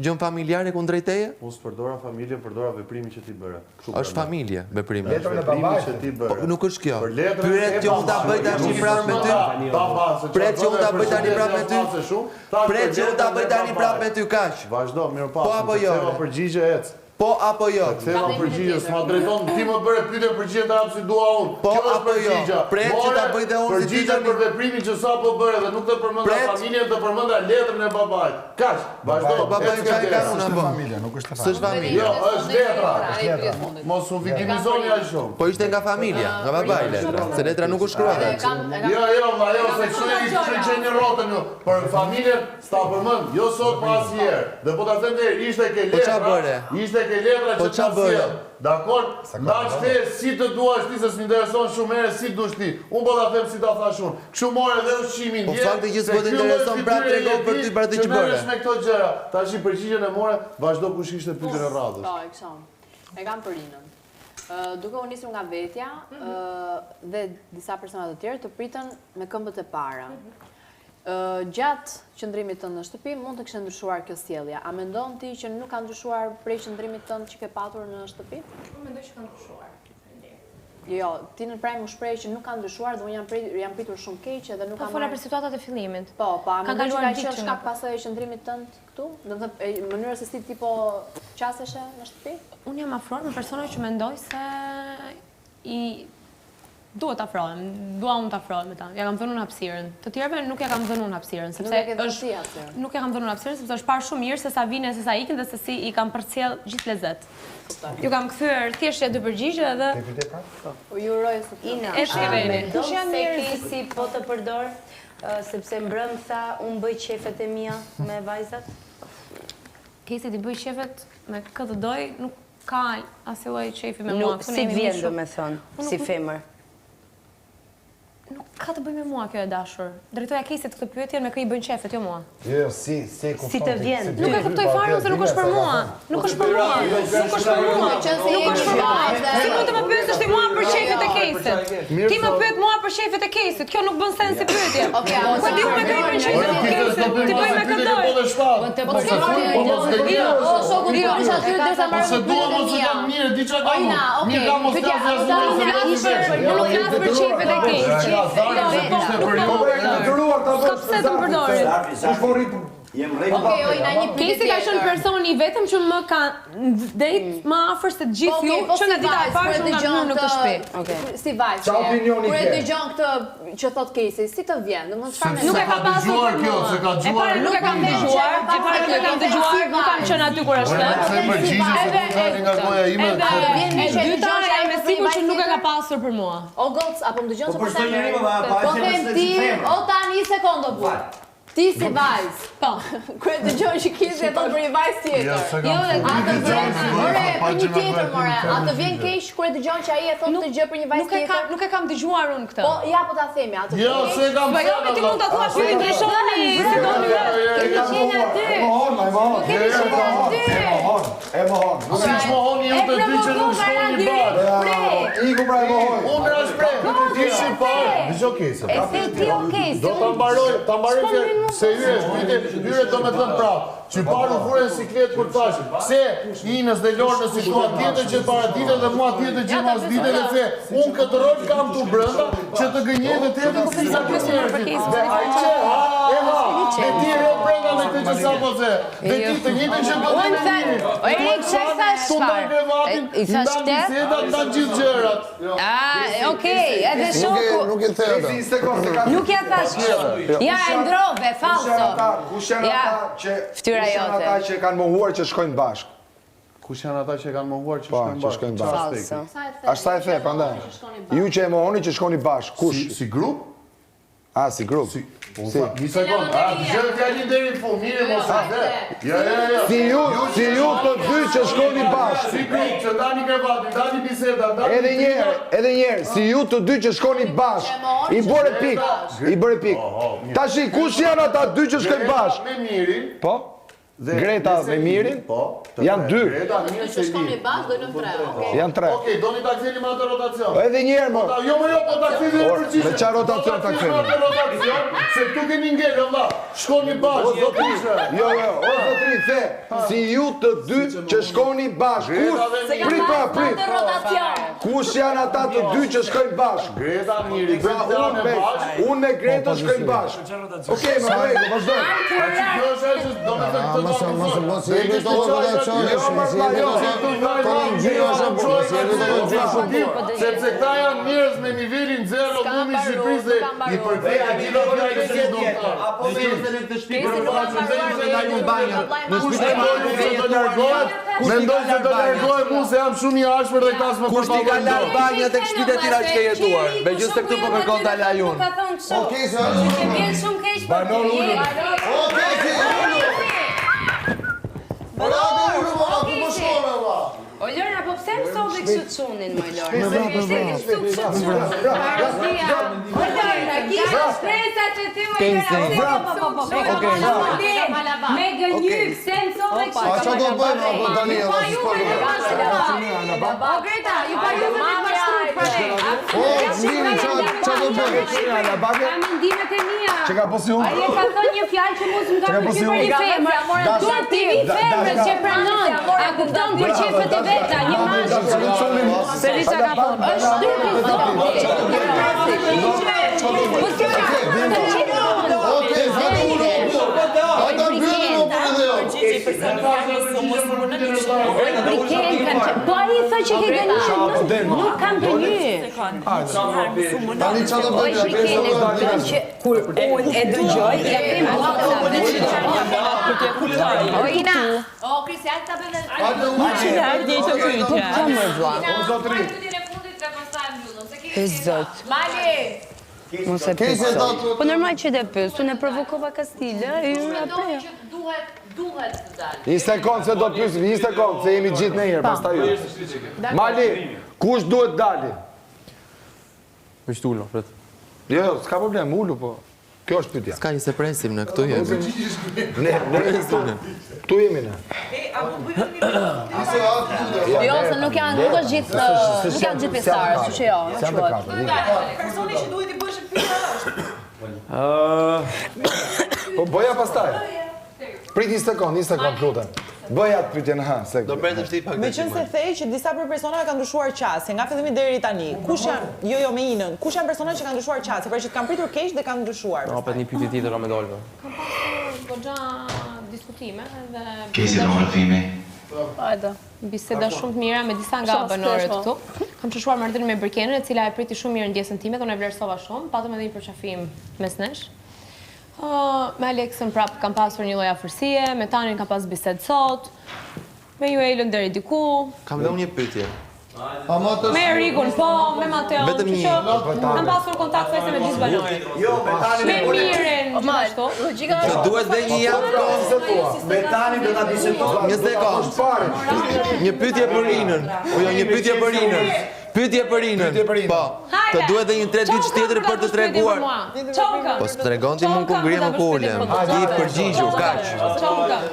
gjën familjare kundrejt teje? Unë s'përdora familje, përdora veprimin që ti bëre. Është familje, veprimi. Veprimin që ti bëre. Nuk është kjo. Pyret që unë ta bëj tani prapë me ty. Pret që unë ta bëj tani prapë me ty. Pret që unë ta bëj tani prapë me ty kaq. Vazhdo, mirë pas. Po apo jo? Ktheva përgjigje ec. Po apo jo? Ktheva përgjigje, s'ma drejton ti më bëre pyetje përgjigje të hap si dua unë. Po apo jo? Pret që ta bëj dhe unë si ti tani për veprimin që sapo bëre dhe nuk të përmenda familjen, të përmenda letrën e babait. Kaç? Vazhdo. Babai çfarë ka unë apo? Familja, nuk është S'është familje. Jo, është letra. Mos u viktimizoni aq shumë. Po ishte nga familja, nga babai letra. Se letra nuk u shkruan. Jo, se kështu një rrotën ju. Për familjen s'ta përmend, jo sot pa asnjëherë. Dhe po ta them deri, ishte ke letra. Ishte ke letra që ta sjell. Dakor? Ndaç te si të duash ti se s'intereson shumë herë si dush ti. Unë po ta them si ta thash unë. Kështu morë edhe ushqimin dje. Po fakti që s'po të intereson pra tregon për ty për atë që bëre. Me këto gjëra. Tash i përgjigjen e more, vazhdo kush ishte pyetja e radhës. Po, e kam për Inën. Duke u nisur nga vetja dhe disa persona të tjerë të pritën me këmbët e para. Gjatë qëndrimit tënd në shtëpi mund të kishte ndryshuar kjo sjellja. A mendon ti që nuk ka ndryshuar prej qëndrimit tënd që ke patur në shtëpi? Unë mendoj që ka ndryshuar. Jo, ti në praj më shpreh që nuk ka ndryshuar dhe unë jam pritur shumë keq dhe nuk ka fola për situatat e fillimit. Po, a mendoj që ka qenë ditë shkak pasojë e qëndrimit tënd këtu? Do të thënë mënyra se si ti po qaseshe në shtëpi? Unë jam afruar me persona që mendoj se duhet të afrohem, dua unë të afrohem me ta. Ja kam dhënë unë hapësirën. Të tjerëve nuk ja kam dhënë unë hapësirën, sepse nuk ja kam dhënë unë hapësirën sepse është parë shumë mirë se sa vinë se sa ikin dhe se si i kam përcjell gjithë lezet. Ju kam kthyer thjesht 2 përgjigje dhe ju uroj Ina, kush janë njerëzit si po të përdor sepse mbrëm tha unë bëj qefet e mia me vajzat? Kesi ti bëj qefet me këtë doj, nuk ka asnjë lloj qefi me mua. Si vjen domethënë, si femër? Nuk ka të bëj me mua kjo e dashur. Drejtoja Kesit këtë pyetje me kë i bën qefet, jo mua. Jo, si e kupton. Si të vjen? Nuk e kuptoj fare se nuk është për mua. Nuk është për mua. Nuk është për mua. Nuk është për mua. Si mund të më pyesësh ti mua për qefet e Kesit? Ti më pyet mua për qefet e Kesit. Kjo nuk bën sens si pyetje. Po di me kë i bën qefet e Kesit. Ti bëj me këtë. Po shoku ti isha aty derisa marrë. Se dua mos e kam mirë, di çka kam. Mirë kam mos të asnjë. Nuk flas për qefet e Kesit. Ska pse të më përdorin. Kesi ka qenë personi vetëm që më ka ndejt më afër se gjithë ju që nga dita e parë që nga punë në këtë shtëpi. Si vajzë. Kur e dëgjon këtë që thot Kesi, si të vjen? Nuk e ka pasur kjo, se ka dëgjuar. Nuk e kam dëgjuar, nuk e kam dëgjuar, nuk kam qenë aty kur është. Se përgjigje se do të dalin nga goja ime. E dyta jam e sigurt që nuk e ka pasur për mua. O goc, apo më dëgjon se po them ti, o tani një sekondë burr. Ti si vajzë. Po. Kur e dëgjon që Kesi e thot për një vajzë tjetër. Jo, atë vjen, ore, për një tjetër more. Atë vjen keq kur e dëgjon që ai e thot të gjë për një vajzë tjetër. Nuk e kam dëgjuar unë këtë. Po, ja po ta themi atë. Jo, se kam thënë. Po, ti mund ta thuash ju ndryshoni, si doni vetë. Kemi qenë aty. E mohon. Nuk i mohoni ju të dy që nuk shkoni bar. Iku pra e mohon. Unë ra shpreh, ti si parë. Dëgjoj Kesi. E se ti o Kesi. Do ta mbaroj se hyre do me thënë prapë, që parë u fure në sikletë kur thash, se Inës dhe Lornës si shkua tjetër që para dite dhe mua tjetër që mas dite dhe se unë këtë rol kam të brënda që të gënjej dhe të jetë si sa këtë njerëzit. Dhe a i që, dhe ti e brenda me këtë që sa po ze, dhe ti të njëtë që do të njëri. Të ndaj krevatin, ndan biseda, ndan gjithë gjërat. Okej, edhe shoku. Nuk e thërë. Nuk ja thash kështu. Ja, e ndrove, falso. Kush janë ata që kanë mohuar që shkojnë bashkë? Kush janë ata që kanë mohuar që shkojnë bashkë? Falso. Ashtë sa e the, prandaj. Ju që e mohoni që shkoni bashkë, kush? Si grup? Si grup. Një sekund, gjërë fjallin deri në fund, mirë mos e dhe. Si ju të dy që shkoni bashkë. Si grup, që ndani krevatin, ndani biseda, Edhe njerë, si ju të dy që shkoni bashkë, i bërë pik. Tashi, kush janë ata dy që shkojnë bashkë? Me Mirin. Po? Greta me Mirin? Janë 2. Greta, Mirin se shkoni bashkë, do në 3. Janë 3. Okej, do një taksenim atë rotacion. Edhe njerë, mo. Jo, po taksenim e përgjishme. Me qa rotacion taksenim? Se këtu keni ngellë, Allah, shkoni bashkë, do t'ishtë. Jo, o zotri, the, si ju të dy që shkoni bashkë. Kush janë ata të dy që shkojnë bashkë? Greta, Mirin, unë me Greta shkojnë bashkë. Okej, më rejtë, vazhdojnë. Sepse këta janë njerëz me nivelin 0 dhumi Shqipërisë dhe i përkthejnë e gjitha fjallë që do të ta. Apo me jose në këtë shpi për faqën dhe i se dajnë në banjë. Në shpi të mojnë se të largohet, mendoj se të largohet mu se jam shumë i ashpër dhe kas më Kushti ka larë banjë të këshpite tira që ke jetuar. Me gjithë të këtu për kërkon të ala junë. Bravo, unë më shkone, O Lorna, po pse më sot dhe kështë qunin, më Lorna? Pse kështë kështë qunin? O Lorna, kisha shpresa që ti më Lorna. Me gënjy, pse më sot dhe kështë qunin? A që do bëjmë, apo Daniela? Pa ju me në bashkë. O Greta, ju pa ju me në bashkë për ne. O, Zmini, që do bëjmë? Ka mendimet e mia. Që ka posi unë? Aje ka thënë një fjallë që mos më ka përgjë për një femër. Duhet t'i vi femër që pranon. A kupton për qefët e veta, një mashë. Se Liqa ka thonë. është shtypi Po a i thë që ke gënjë, nuk kam gënjë. Tani që do bëjmë? Kur unë e dëgjoj, ja prima O Ina! O, Kristian, ta bëjmë E zot. Mali! Mos e pësë. Po normal që dhe pësë, unë e provokova Kastile, e ju nga preja. Duhet të dalë. 1 sekundë se do të pysim, 1 sekundë, se jemi gjithë në herë, pastaj ju. Mali, kush duhet dali? Me shtullë, pret. Jo, s'ka problem, ullu, po. Kjo është pyetja. Ska një se presim në këtu jemi. Tu jemi në. Jo, se nuk janë gjithë pjesarës, që jo, në quat. Personi që duhet i bësh pyetja Po bëja pastaj. Prit 1 sekundë, lutem. Bëja të pyetjen, se... Do bërë të shti pak Me qënë se thej që disa për personave kanë ndryshuar qasje, nga fillimi deri tani, kush janë, jo me Inën, kush janë personave që kanë ndryshuar qasje, për që të kanë pritur keq dhe kanë ndryshuar? No, për një pyetje tjetër ka me dalve. Kam pasur goxha diskutime dhe... Kesi do Alfimi. Hajde, biseda shumë të mira me disa nga banorët këtu. Kam qëshuar marrëdhënie me Brikenën, e cila e priti shumë mirë ndjesën time dhe unë e vlerësova shumë, patëm edhe një përqafim mes nesh. Me Alexën prap kam pasur një lloj afërsie, me Tanin kam pas bisedë sot, me Juelën deri diku. Kam dhe unë një pyetje. Me Erikun po, me Mateo. Vetëm një. Kam pasur kontakt feste me gjithë banorët. Jo, me Tanin Me Miren, gjithashtu. Që duhet dhe një javë kohë. Me Tanin do ta bisedoj. Një sekondë. Një pyetje për Inën. Po jo, një pyetje për Inën. Pyetje për Inën. Po. Të duhet dhe një 3 ditë tjetër për të treguar. Po së tregon ti mund ku ngrihem ku ulem. Ti i përgjigjur, kaq.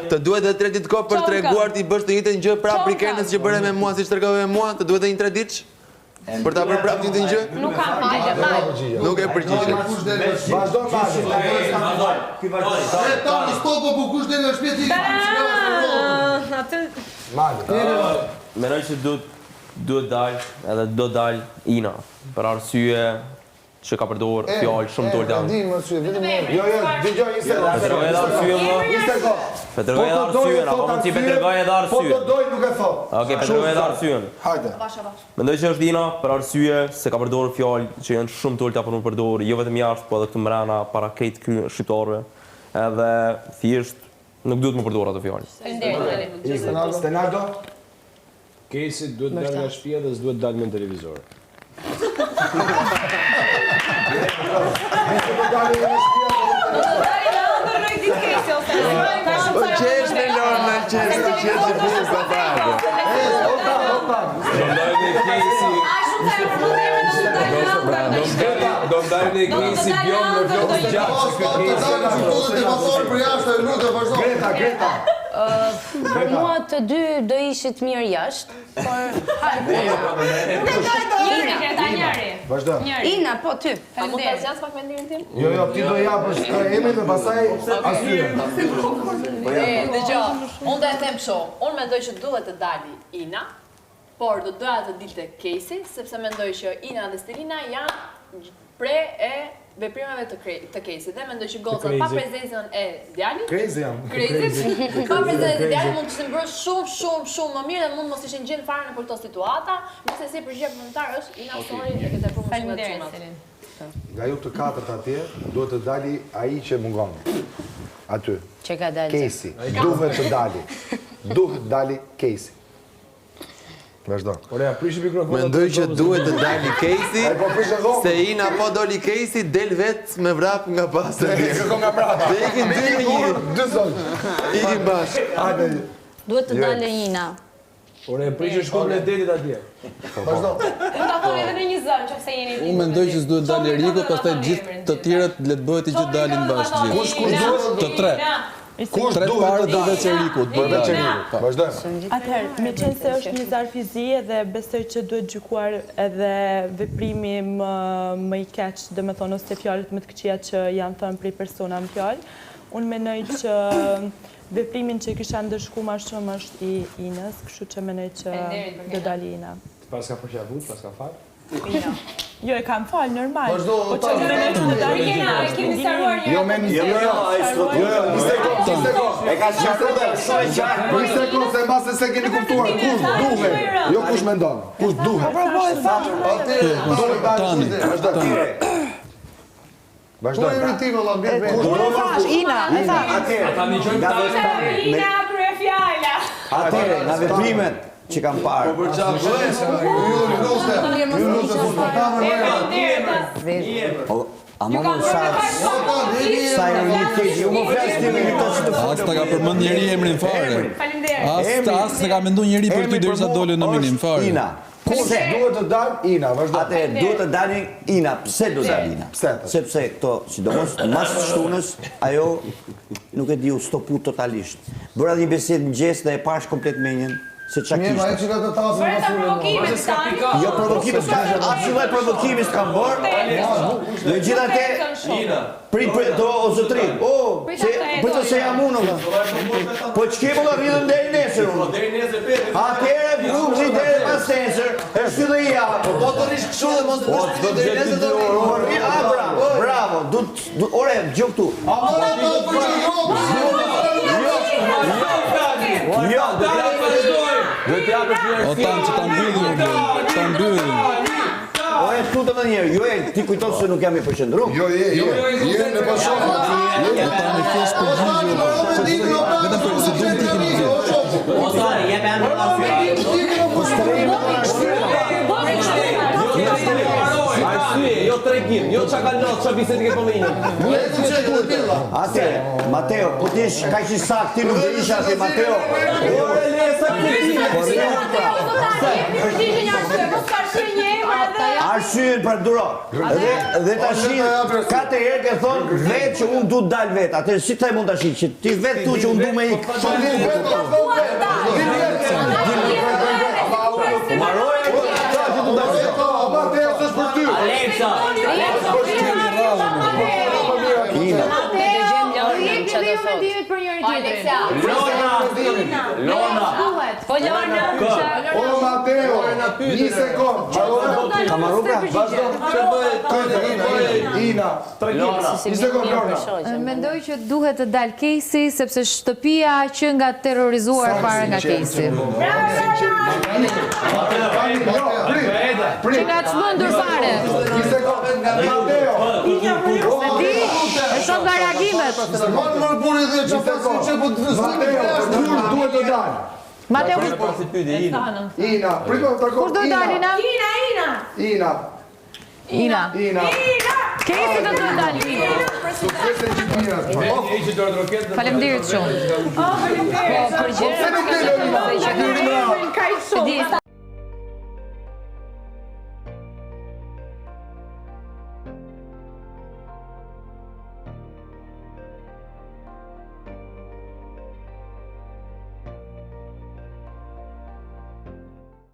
Të duhet dhe 3 ditë kohë për të treguar ti bësh të njëjtën gjë prapë Brikenës që bëre me mua siç tregove me mua. Të duhet dhe një 3 ditë? Për ta bërë prapë të njëjtën gjë? Nuk kam hajde. Nuk e përgjigje. Vazhdo Mali. Tani, stopo, po kush dhe në Atë... Menoj që duhet dalë, edhe do dalë Ina, për arsye që ka përdor fjallë shumë të oldan. Jo, dëgjoj, 1 sekundë. Petërgoj edhe arsye më. 1 sekundë. Petërgoj edhe arsye, apo mund t'i Petërgoj edhe arsye. Po të doj nuk e thot. Oke, Petërgoj edhe arsye. Hajde. Mendoj që është Ina për arsye se ka përdor fjallë që janë shumë të olta për më përdor, jo vetëm jashtë, po edhe këtu mrena, para këtë shqiptarëve. Edhe thjesht nuk duhet më përdor ato fjallë. Stenardo? Kesi duhet dalë nga shtëpia dhe s'duhet dalë me në televizor. Po qesh me Lorna, qesh i bukur pa parë. Do ndajmë në Kesi bjom në vlogë të gjatë. Greta. Për mua të dy do ishit mirë jashtë, por... Vazhdo. Ina, po, ty. A mund të zjas pak mendimin tim? Jo, ti do japësh emrin dhe pastaj asyre. Dëgjoj, unë do e them kështu, unë mendoj që duhet të dali Ina, por do doja të dilte Kesi, sepse mendoj që Ina dhe Stelina janë pre e veprimeve të Kesi. Dhe mendoj që gocat pa prezencën e djalit, pa prezencën e djalit mund të ishte bërë shumë më mirë dhe mund mos ishin gjenë fare në për këto situata, nëse si përgjigje komentar është Ina Sori e këtë promocionet të çunat. Nga ju të 4 atje, duhet të dali ai që mungon. Aty. Që ka dalë? Kesi. Duhet të dali. Duhet dali Kesi. Vazhdo. Mendoj që duhet të dali Kesi, se Ina po doli Kesi, del vetë me vrap nga pasë. Dhe ikin 2-1. 2 zonë. Ikin bashkë. Duhet të dalë Ina. Ore, prishë shkollën e detit atje. Vazhdo. Mund ta thoni edhe në një zënë, nëse jeni. Unë mendoj që s'duhet dalë Eriko, pastaj gjithë të tjerët le të bëhet i gjithë dalin bashkë gjithë. Kush duhet? Të tre. Kush Tre parë dhe veç Erikut. Përveç Erikut. Vazhdojmë. Atëherë, me qenë se është një zarf i zi dhe besoj që duhet gjykuar edhe veprimi më i keq, dhe me thonë ose fjalët më të këqija që janë thënë prej persona në fjallë, unë menoj që veprimin që kisha ndëshku ma shumë është i Inës, kështu që menoj që do dali Ina. Pas ka përqavut, pas ka falë? Jo, e kam falë, normal. Vazhdo, po që menoj që do dali Ina. Kemi staruar një. Jo, e ka sqaruar dhe shumë e qartë. Një sekond, se mbas se keni kuptuar. Kush duhet? Jo kush mendon. Kush duhet? Vazhdo. Unë thash, Ina, e thash. Ina, krye fjalla. Atere, nga veprimet që kam parë. Po për A më më sa e rënit keqë, ju më flasë të një të që të As të ka përmend njeri emrin fare. As të ka mendu njeri për ty derisa dole në minim fare. Ina. Pse duhet të dalë Ina, vazhdo. Atë duhet të dalin Ina. Pse duhet të dalin Ina? Sepse këto, sidomos mas të shtunës, ajo nuk e di u stopu totalisht. Bëra një besedë në gjesë dhe e pash komplet menjen. Se qa kishtë. Mirë, që ka të tasë në fulën. Jo provokime s'ka, asë lloj provokime s'kam bërë. Dhe gjitha te, prit do o zotrin. Për të se jam unë. Po që ke më rridhën deri nesër unë. Atere, vruzi deri pas nesër, e shty dhe ja. Po të rishë këshu dhe mos të shty deri nesër të rridhën. Bravo, ore, gjë këtu. O tanë që ta mbyllim. O e shtu të më njerë, jo e ti kujton se nuk jam i përshëndru? Jo, në përshëndru. O tanë e kesh përgjigje. Vetëm për se duhet t'i kemi gjithë. O tanë, jep e anë në Arsye, jo tregim, jo qa ka lot, qa biset ke pëllinjën. Ate, Mateo, po ti ish ka që sakt, ti nuk dhe isha ati, Mateo. Arsyen për duro. Dhe ta shi, 4 herë ke thonë vetë që unë du dal vetë. Ate, si të mund të shi, që ti vetë tu që unë du me ikë. Alexa! Lona! Po Lona! O Mateo! Një sekund! Kamaruka? Ina! Një sekund, Lona! Mendoj që duhet të dalë Casey, sepse shtëpia që nga terrorizuar para nga Casey. Që nga të smundur fare. Një sekund, Mateo! E shumë nga reagimet. Kur duhet të dalë? Mateo, Ina, prito të kur do dalë Ina? Ina. Casey do të dalë Ina. Faleminderit shumë. Po, përgjigje.